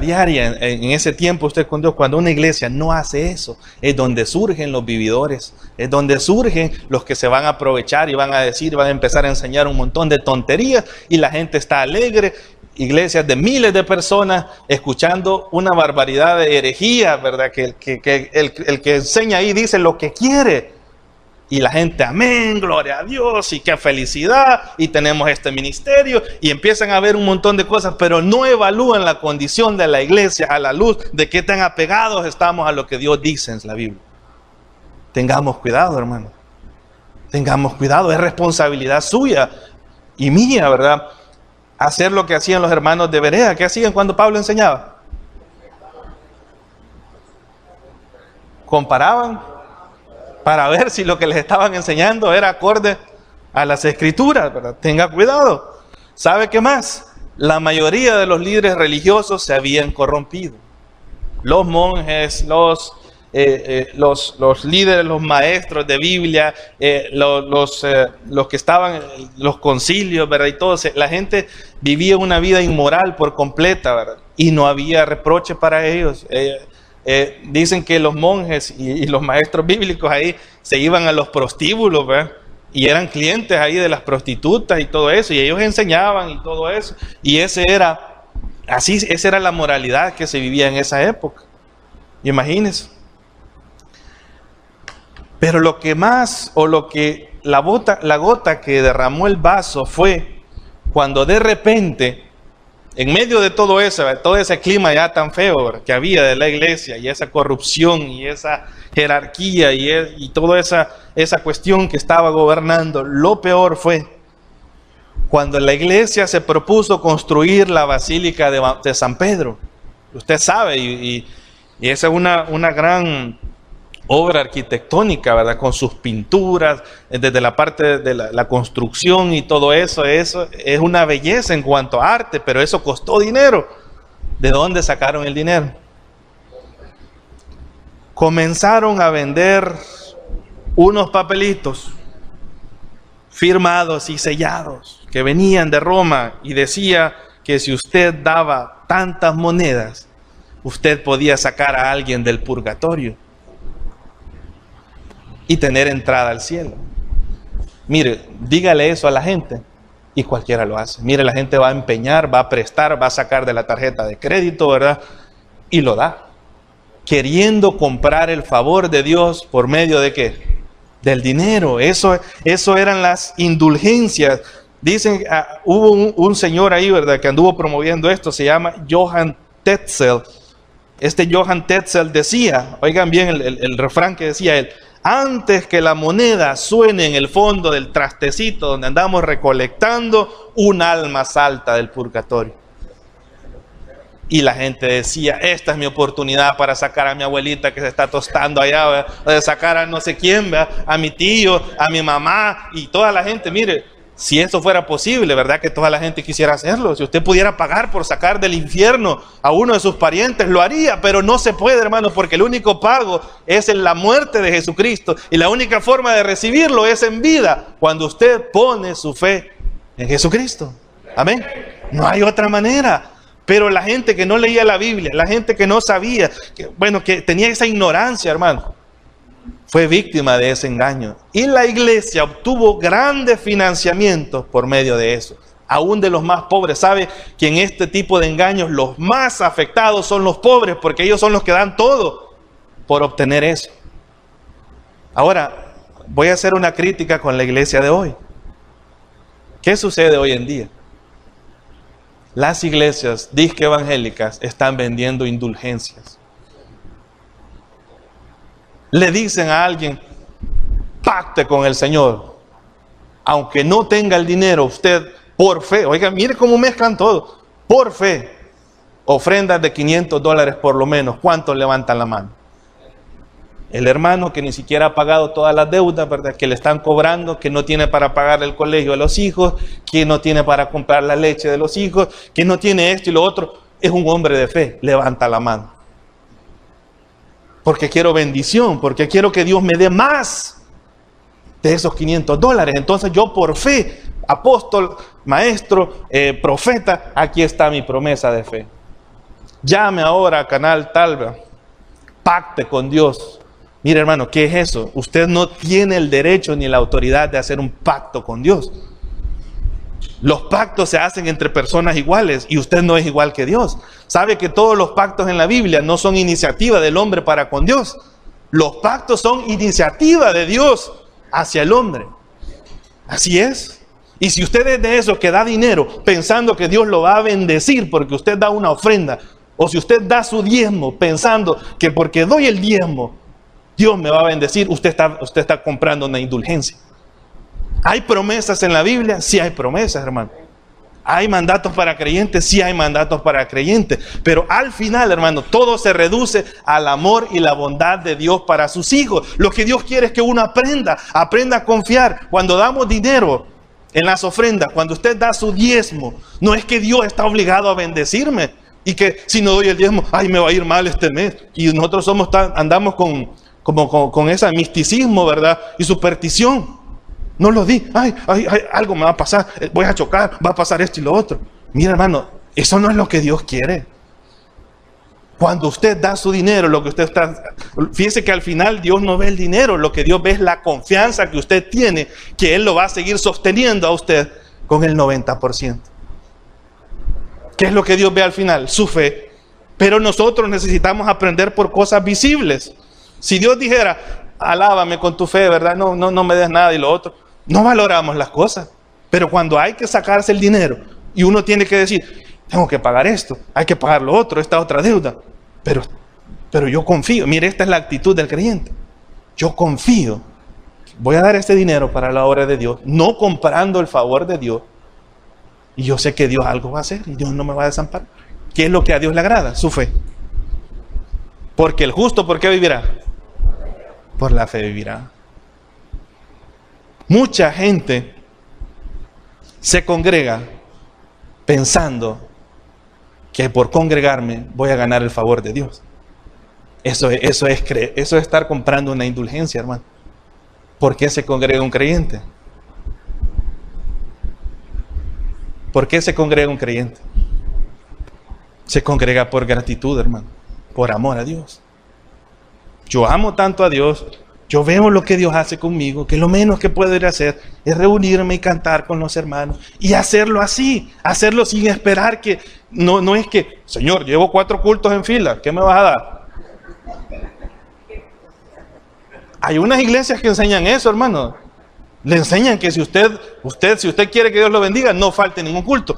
diaria, en ese tiempo usted con Dios, cuando una iglesia no hace eso, es donde surgen los vividores, es donde surgen los que se van a aprovechar y van a decir, van a empezar a enseñar un montón de tonterías y la gente está alegre. Iglesias de miles de personas escuchando una barbaridad de herejía, ¿verdad? Que el que enseña ahí dice lo que quiere. Y la gente, amén, gloria a Dios, y qué felicidad, y tenemos este ministerio, y empiezan a ver un montón de cosas, pero no evalúan la condición de la iglesia a la luz de qué tan apegados estamos a lo que Dios dice en la Biblia. Tengamos cuidado, hermano. Tengamos cuidado, es responsabilidad suya y mía, ¿verdad?, hacer lo que hacían los hermanos de Berea. ¿Qué hacían cuando Pablo enseñaba? Comparaban para ver si lo que les estaban enseñando era acorde a las escrituras, ¿verdad? Tenga cuidado. ¿Sabe qué más? La mayoría de los líderes religiosos se habían corrompido. Los monjes, los líderes, los maestros de Biblia, los que estaban en los concilios, ¿verdad? Y todo, la gente vivía una vida inmoral por completa, ¿verdad? Y no había reproche para ellos. Dicen que los monjes y los maestros bíblicos ahí se iban a los prostíbulos, ¿verdad?, y eran clientes ahí de las prostitutas y todo eso, y ellos enseñaban y todo eso, y esa era la moralidad que se vivía en esa época. Imagínense. Pero lo que más, la gota que derramó el vaso fue cuando de repente, en medio de todo eso, todo ese clima ya tan feo que había de la iglesia, y esa corrupción, y esa jerarquía, y toda esa cuestión que estaba gobernando, lo peor fue cuando la iglesia se propuso construir la Basílica de San Pedro. Usted sabe, y esa es una gran obra arquitectónica, ¿verdad?, con sus pinturas, desde la parte de la construcción y todo eso es una belleza en cuanto a arte, pero eso costó dinero. ¿De dónde sacaron el dinero? Comenzaron a vender unos papelitos firmados y sellados que venían de Roma y decía que si usted daba tantas monedas, usted podía sacar a alguien del purgatorio y tener entrada al cielo. Mire, dígale eso a la gente y cualquiera lo hace. Mire, la gente va a empeñar, va a prestar, va a sacar de la tarjeta de crédito, ¿verdad?, y lo da, queriendo comprar el favor de Dios por medio de ¿qué? Del dinero. Eso eran las indulgencias. Dicen, hubo un señor ahí, ¿verdad?, que anduvo promoviendo esto, se llama Johann Tetzel. Este Johann Tetzel decía, oigan bien el refrán que decía él: Antes que la moneda suene en el fondo del trastecito donde andamos recolectando, un alma salta del purgatorio. Y la gente decía, esta es mi oportunidad para sacar a mi abuelita que se está tostando allá, ¿verdad? O de sacar a no sé quién, ¿verdad? A mi tío, a mi mamá y toda la gente. Mire, si eso fuera posible, ¿verdad? Que toda la gente quisiera hacerlo. Si usted pudiera pagar por sacar del infierno a uno de sus parientes, lo haría, pero no se puede, hermanos, porque el único pago es en la muerte de Jesucristo. Y la única forma de recibirlo es en vida, cuando usted pone su fe en Jesucristo. Amén. No hay otra manera. Pero la gente que no leía la Biblia, la gente que no sabía, que tenía esa ignorancia, hermano, fue víctima de ese engaño. Y la iglesia obtuvo grandes financiamientos por medio de eso, aún de los más pobres. ¿Sabe que en este tipo de engaños los más afectados son los pobres? Porque ellos son los que dan todo por obtener eso. Ahora, voy a hacer una crítica con la iglesia de hoy. ¿Qué sucede hoy en día? Las iglesias disque evangélicas están vendiendo indulgencias. Le dicen a alguien, pacte con el Señor. Aunque no tenga el dinero, usted por fe, oiga, mire cómo mezclan todo. Por fe, ofrendas de $500 por lo menos. ¿Cuántos levantan la mano? El hermano que ni siquiera ha pagado todas las deudas, ¿verdad? Que le están cobrando, que no tiene para pagar el colegio de los hijos, que no tiene para comprar la leche de los hijos, que no tiene esto y lo otro, es un hombre de fe, levanta la mano. Porque quiero bendición, porque quiero que Dios me dé más de esos $500. Entonces yo por fe, apóstol, maestro, profeta, aquí está mi promesa de fe. Llame ahora a Canal Talva, pacte con Dios. Mire, hermano, ¿qué es eso? Usted no tiene el derecho ni la autoridad de hacer un pacto con Dios. Los pactos se hacen entre personas iguales y usted no es igual que Dios. ¿Sabe que todos los pactos en la Biblia no son iniciativa del hombre para con Dios? Los pactos son iniciativa de Dios hacia el hombre. Así es. Y si usted es de esos que da dinero pensando que Dios lo va a bendecir porque usted da una ofrenda, o si usted da su diezmo pensando que porque doy el diezmo Dios me va a bendecir, usted está comprando una indulgencia. ¿Hay promesas en la Biblia? Sí hay promesas, hermano. ¿Hay mandatos para creyentes? Sí hay mandatos para creyentes. Pero al final, hermano, todo se reduce al amor y la bondad de Dios para sus hijos. Lo que Dios quiere es que uno aprenda a confiar. Cuando damos dinero en las ofrendas, cuando usted da su diezmo, no es que Dios está obligado a bendecirme. Y que si no doy el diezmo, ay, me va a ir mal este mes. Y nosotros andamos con ese misticismo, ¿verdad? Y superstición. No lo di. Ay, algo me va a pasar. Voy a chocar. Va a pasar esto y lo otro. Mira, hermano, eso no es lo que Dios quiere. Cuando usted da su dinero, lo que usted está... Fíjese que al final Dios no ve el dinero. Lo que Dios ve es la confianza que usted tiene, que Él lo va a seguir sosteniendo a usted con el 90%. ¿Qué es lo que Dios ve al final? Su fe. Pero nosotros necesitamos aprender por cosas visibles. Si Dios dijera, alábame con tu fe, ¿verdad? No me des nada y lo otro. No valoramos las cosas. Pero cuando hay que sacarse el dinero y uno tiene que decir, tengo que pagar esto, hay que pagar lo otro, esta otra deuda. Pero yo confío. Mire, esta es la actitud del creyente. Yo confío. Voy a dar este dinero para la obra de Dios, no comprando el favor de Dios. Y yo sé que Dios algo va a hacer y Dios no me va a desamparar. ¿Qué es lo que a Dios le agrada? Su fe. Porque el justo, ¿por qué vivirá? Por la fe vivirá. Mucha gente se congrega pensando que por congregarme voy a ganar el favor de Dios. Eso es estar comprando una indulgencia, hermano. ¿Por qué se congrega un creyente? ¿Por qué se congrega un creyente? Se congrega por gratitud, hermano, por amor a Dios. Yo amo tanto a Dios, yo veo lo que Dios hace conmigo, que lo menos que puedo ir a hacer es reunirme y cantar con los hermanos y hacerlo así, hacerlo sin esperar que, no es que, Señor, llevo 4 cultos en fila, ¿qué me vas a dar? Hay unas iglesias que enseñan eso, hermano. Le enseñan que si usted quiere que Dios lo bendiga, no falte ningún culto.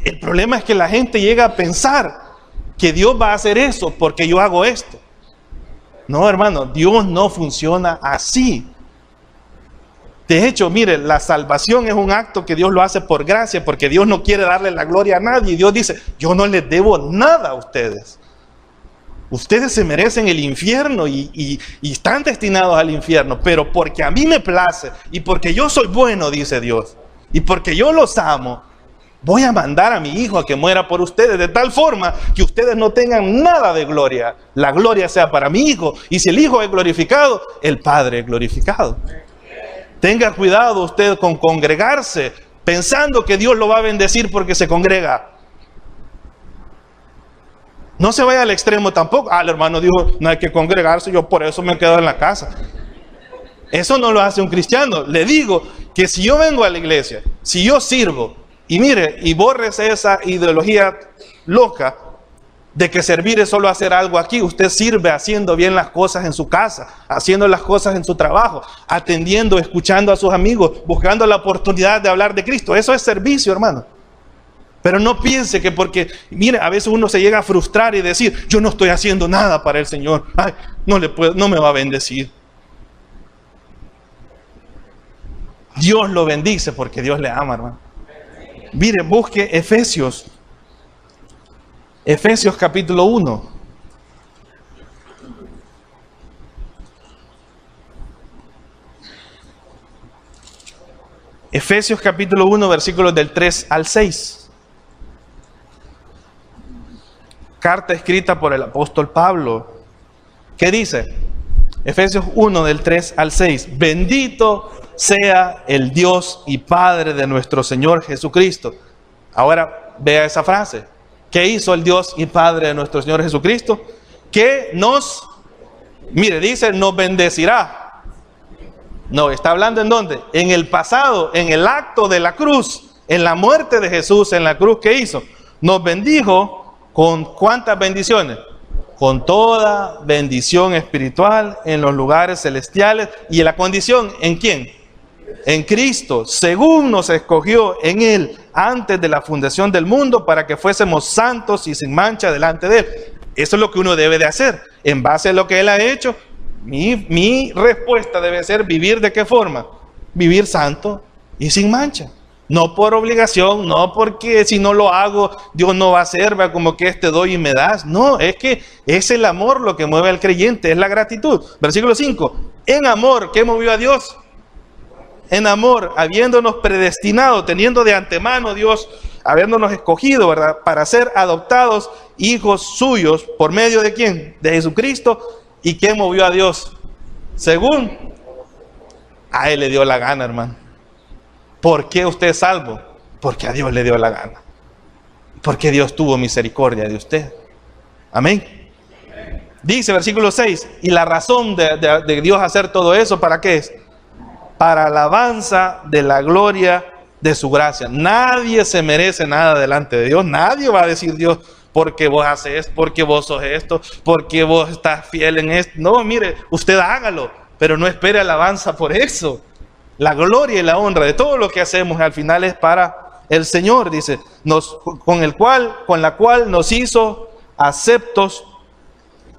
El problema es que la gente llega a pensar que Dios va a hacer eso porque yo hago esto. No, hermano, Dios no funciona así. De hecho, mire, la salvación es un acto que Dios lo hace por gracia, porque Dios no quiere darle la gloria a nadie. Dios dice, yo no les debo nada a ustedes. Ustedes se merecen el infierno y están destinados al infierno, pero porque a mí me place y porque yo soy bueno, dice Dios, y porque yo los amo, voy a mandar a mi Hijo a que muera por ustedes, de tal forma que ustedes no tengan nada de gloria. La gloria sea para mi Hijo, y si el Hijo es glorificado, el Padre es glorificado. Tenga cuidado usted con congregarse pensando que Dios lo va a bendecir porque se congrega. No se vaya al extremo tampoco. El hermano dijo, no hay que congregarse, yo por eso me quedo en la casa. Eso no lo hace un cristiano. Le digo que si yo vengo a la iglesia, si yo sirvo, y mire, y bórrese esa ideología loca de que servir es solo hacer algo aquí. Usted sirve haciendo bien las cosas en su casa, haciendo las cosas en su trabajo, atendiendo, escuchando a sus amigos, buscando la oportunidad de hablar de Cristo. Eso es servicio, hermano. Pero no piense que porque, mire, a veces uno se llega a frustrar y decir, yo no estoy haciendo nada para el Señor. Ay, no me va a bendecir. Dios lo bendice porque Dios le ama, hermano. Mire, busque Efesios. Efesios capítulo 1. Efesios capítulo 1, versículos del 3 al 6. Carta escrita por el apóstol Pablo. ¿Qué dice? Efesios 1, del 3 al 6. Bendito sea el Dios y Padre de nuestro Señor Jesucristo. Ahora vea esa frase. ¿Qué hizo el Dios y Padre de nuestro Señor Jesucristo? Que mire, dice, nos bendecirá. No, está hablando ¿en dónde? En el pasado, en el acto de la cruz, en la muerte de Jesús en la cruz. ¿Qué hizo? Nos bendijo con ¿cuántas bendiciones? Con toda bendición espiritual en los lugares celestiales. ¿Y en la condición? ¿En quién? En Cristo, según nos escogió en Él antes de la fundación del mundo, para que fuésemos santos y sin mancha delante de Él. Eso es lo que uno debe de hacer. En base a lo que Él ha hecho, mi respuesta debe ser vivir ¿de qué forma? Vivir santo y sin mancha. No por obligación, no porque si no lo hago, Dios no va a hacer, va como que doy y me das. No, es que es el amor lo que mueve al creyente, es la gratitud. Versículo 5. En amor, ¿qué movió a Dios? En amor, habiéndonos predestinado, teniendo de antemano Dios, habiéndonos escogido, ¿verdad? Para ser adoptados hijos suyos, ¿por medio de quién? De Jesucristo. ¿Y quién movió a Dios? Según a Él le dio la gana, hermano. ¿Por qué usted es salvo? Porque a Dios le dio la gana. Porque Dios tuvo misericordia de usted. Amén. Dice versículo 6, y la razón de Dios hacer todo eso, ¿para qué es? Para alabanza de la gloria de su gracia. Nadie se merece nada delante de Dios. Nadie va a decir Dios, porque vos haces, porque vos sos esto, porque vos estás fiel en esto. No, mire, usted hágalo, pero no espere alabanza por eso. La gloria y la honra de todo lo que hacemos al final es para el Señor, dice, con la cual nos hizo aceptos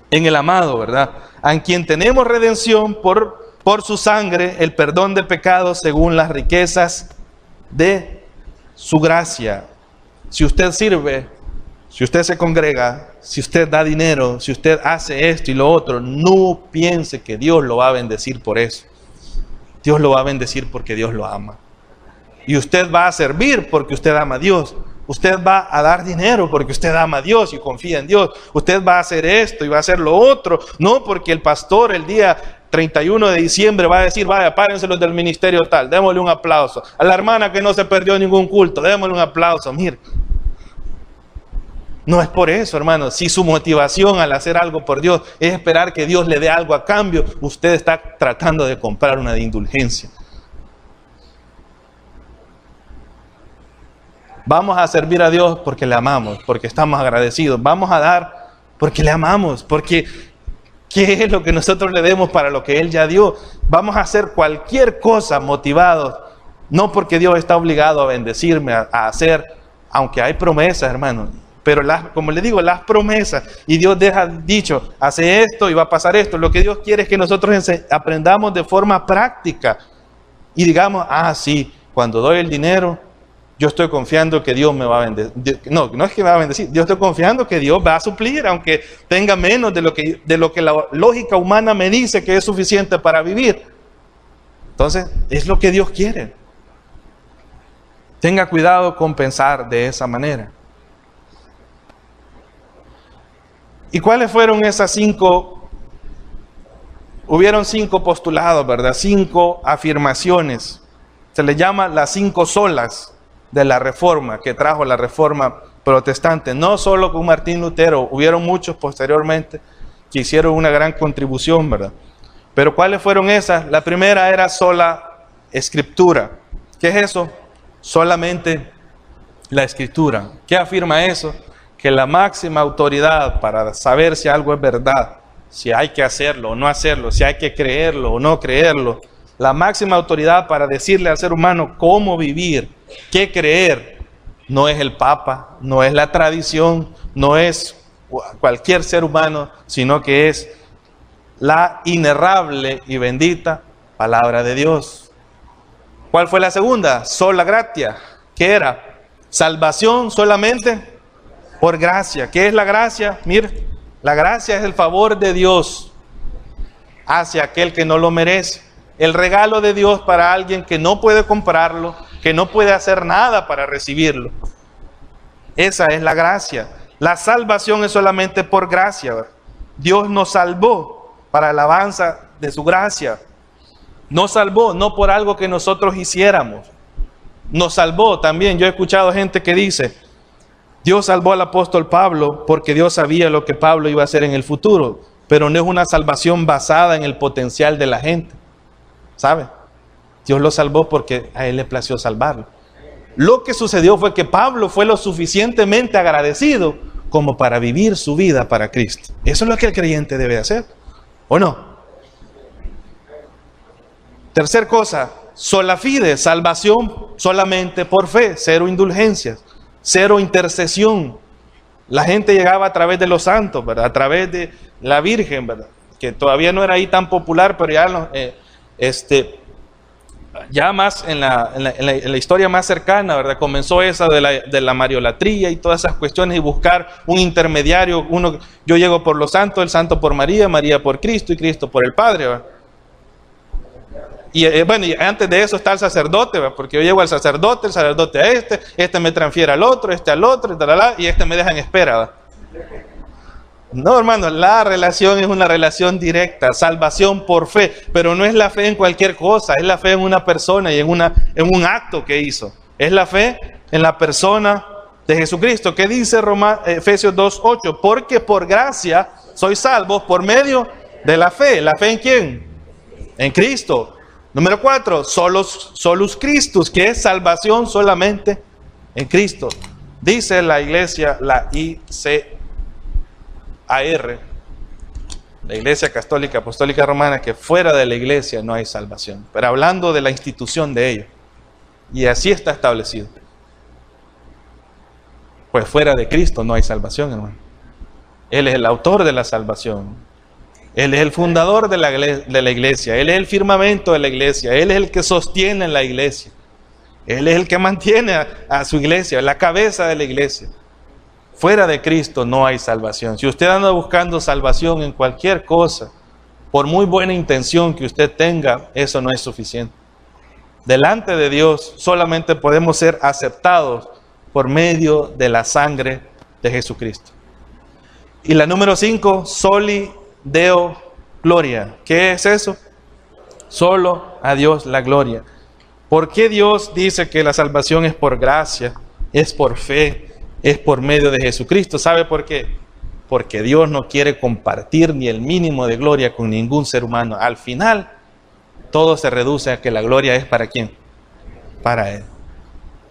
en el amado, ¿verdad? A quien tenemos redención por su sangre, el perdón de pecados según las riquezas de su gracia. Si usted sirve, si usted se congrega, si usted da dinero, si usted hace esto y lo otro, no piense que Dios lo va a bendecir por eso. Dios lo va a bendecir porque Dios lo ama. Y usted va a servir porque usted ama a Dios. Usted va a dar dinero porque usted ama a Dios y confía en Dios. Usted va a hacer esto y va a hacer lo otro. No porque el pastor el día 31 de diciembre va a decir, vaya, párense los del ministerio tal, démosle un aplauso. A la hermana que no se perdió ningún culto, démosle un aplauso. Mire, no es por eso, hermano. Si su motivación al hacer algo por Dios es esperar que Dios le dé algo a cambio, usted está tratando de comprar una indulgencia. Vamos a servir a Dios porque le amamos, porque estamos agradecidos. Vamos a dar porque le amamos, porque ¿qué es lo que nosotros le demos para lo que Él ya dio? Vamos a hacer cualquier cosa motivados, no porque Dios está obligado a bendecirme, a hacer, aunque hay promesas, hermano. Pero como le digo, las promesas, y Dios deja dicho, hace esto y va a pasar esto. Lo que Dios quiere es que nosotros aprendamos de forma práctica y digamos, sí, cuando doy el dinero, yo estoy confiando que Dios me va a bendecir. No es que me va a bendecir, yo estoy confiando que Dios va a suplir, aunque tenga menos de lo que la lógica humana me dice que es suficiente para vivir. Entonces, es lo que Dios quiere. Tenga cuidado con pensar de esa manera. ¿Y cuáles fueron esas 5? Hubieron 5 postulados, ¿verdad? 5 afirmaciones. Se les llama las 5 solas de la Reforma, que trajo la Reforma protestante. No solo con Martín Lutero, hubieron muchos posteriormente que hicieron una gran contribución, ¿verdad? Pero ¿cuáles fueron esas? La primera era sola escritura. ¿Qué es eso? Solamente la escritura. ¿Qué afirma eso? Que la máxima autoridad para saber si algo es verdad, si hay que hacerlo o no hacerlo, si hay que creerlo o no creerlo, la máxima autoridad para decirle al ser humano cómo vivir, qué creer, no es el Papa, no es la tradición, no es cualquier ser humano, sino que es la inerrable y bendita palabra de Dios. ¿Cuál fue la segunda? Sola gratia. ¿Qué era? Salvación solamente por gracia. ¿Qué es la gracia? Mire, la gracia es el favor de Dios hacia aquel que no lo merece. El regalo de Dios para alguien que no puede comprarlo, que no puede hacer nada para recibirlo. Esa es la gracia. La salvación es solamente por gracia. Dios nos salvó para alabanza de su gracia. Nos salvó no por algo que nosotros hiciéramos. Nos salvó también. Yo he escuchado gente que dice, Dios salvó al apóstol Pablo porque Dios sabía lo que Pablo iba a hacer en el futuro. Pero no es una salvación basada en el potencial de la gente. ¿Sabe? Dios lo salvó porque a él le plació salvarlo. Lo que sucedió fue que Pablo fue lo suficientemente agradecido como para vivir su vida para Cristo. Eso es lo que el creyente debe hacer, ¿o no? Tercer cosa, sola fide, salvación solamente por fe, cero indulgencias, cero intercesión. La gente llegaba a través de los santos, ¿verdad? A través de la Virgen, ¿verdad? Que todavía no era ahí tan popular, pero ya más en la historia más cercana, ¿verdad? Comenzó esa de la mariolatría y todas esas cuestiones y buscar un intermediario. Yo llego por los santos, el santo por María, María por Cristo y Cristo por el Padre, ¿verdad? Y y antes de eso está el sacerdote, ¿verdad? Porque yo llego al sacerdote, el sacerdote a este me transfiere al otro, y este me deja en espera, ¿verdad? No, hermano, la relación es una relación directa, salvación por fe, pero no es la fe en cualquier cosa, es la fe en una persona y en un acto que hizo. Es la fe en la persona de Jesucristo. ¿Qué dice Efesios 2:8? Porque por gracia sois salvos por medio de la fe. ¿La fe en quién? En Cristo. Número 4, solus Christus, que es salvación solamente en Cristo. Dice la iglesia, la ICAR, la Iglesia Católica Apostólica Romana, que fuera de la iglesia no hay salvación. Pero hablando de la institución de ellos. Y así está establecido. Pues fuera de Cristo no hay salvación, hermano. Él es el autor de la salvación. Él es el fundador de la iglesia. Él es el firmamento de la iglesia. Él es el que sostiene la iglesia. Él es el que mantiene a su iglesia, la cabeza de la iglesia. Fuera de Cristo no hay salvación. Si usted anda buscando salvación en cualquier cosa, por muy buena intención que usted tenga, eso no es suficiente. Delante de Dios solamente podemos ser aceptados por medio de la sangre de Jesucristo. Y la número 5, soli Deo gloria. ¿Qué es eso? Solo a Dios la gloria. ¿Por qué Dios dice que la salvación es por gracia, es por fe, es por medio de Jesucristo? ¿Sabe por qué? Porque Dios no quiere compartir ni el mínimo de gloria con ningún ser humano. Al final, todo se reduce a que la gloria es ¿para quién? Para Él.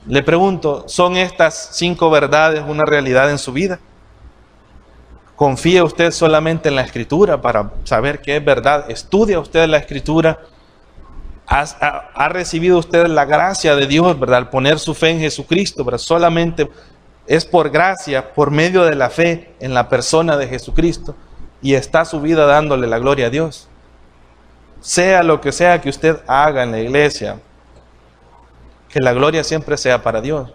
Le pregunto, ¿son estas 5 verdades una realidad en su vida? ¿Confía usted solamente en la Escritura para saber qué es verdad? ¿Estudia usted la Escritura? ¿Ha recibido usted la gracia de Dios, verdad? Al poner su fe en Jesucristo, ¿verdad? Solamente es por gracia, por medio de la fe en la persona de Jesucristo, y está su vida dándole la gloria a Dios. Sea lo que sea que usted haga en la iglesia, que la gloria siempre sea para Dios.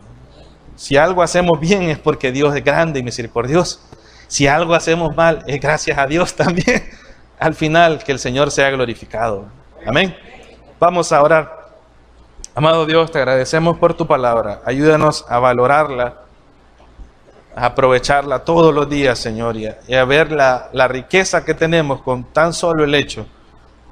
Si algo hacemos bien es porque Dios es grande y misericordioso. Si algo hacemos mal es gracias a Dios también. Al final, que el Señor sea glorificado. Amén. Vamos a orar. Amado Dios, te agradecemos por tu palabra. Ayúdanos a valorarla, a aprovecharla todos los días, Señor, y a ver la riqueza que tenemos con tan solo el hecho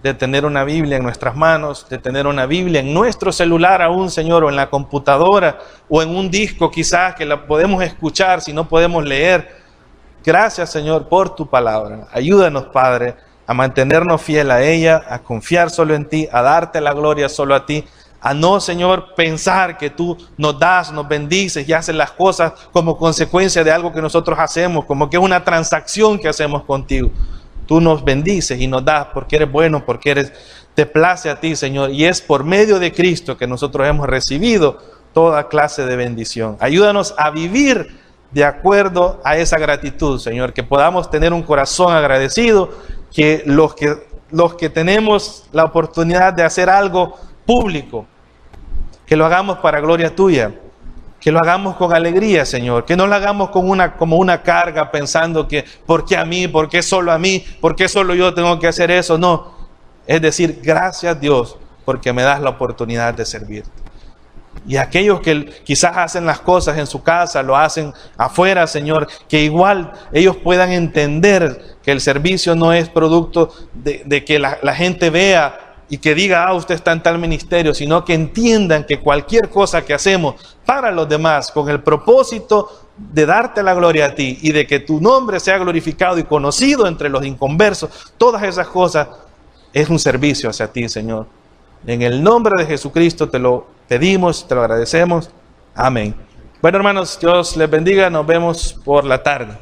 de tener una Biblia en nuestras manos, de tener una Biblia en nuestro celular aún, Señor, o en la computadora, o en un disco quizás que la podemos escuchar si no podemos leer. Gracias, Señor, por tu palabra. Ayúdanos, Padre, a mantenernos fiel a ella, a confiar solo en ti, a darte la gloria solo a ti, a no, Señor, pensar que tú nos das, nos bendices y haces las cosas como consecuencia de algo que nosotros hacemos, como que es una transacción que hacemos contigo. Tú nos bendices y nos das porque eres bueno, porque te place a ti, Señor. Y es por medio de Cristo que nosotros hemos recibido toda clase de bendición. Ayúdanos a vivir de acuerdo a esa gratitud, Señor. Que podamos tener un corazón agradecido, que los que tenemos la oportunidad de hacer algo público, que lo hagamos para gloria tuya. Que lo hagamos con alegría, Señor. Que no lo hagamos como una carga pensando que ¿por qué a mí? ¿Por qué solo a mí? ¿Por qué solo yo tengo que hacer eso? No. Es decir, gracias Dios porque me das la oportunidad de servirte. Y aquellos que quizás hacen las cosas en su casa, lo hacen afuera, Señor, que igual ellos puedan entender que el servicio no es producto de que la gente vea y que diga, usted está en tal ministerio, sino que entiendan que cualquier cosa que hacemos para los demás, con el propósito de darte la gloria a ti y de que tu nombre sea glorificado y conocido entre los inconversos, todas esas cosas es un servicio hacia ti, Señor. En el nombre de Jesucristo te lo pedimos, te lo agradecemos. Amén. Bueno, hermanos, Dios les bendiga. Nos vemos por la tarde.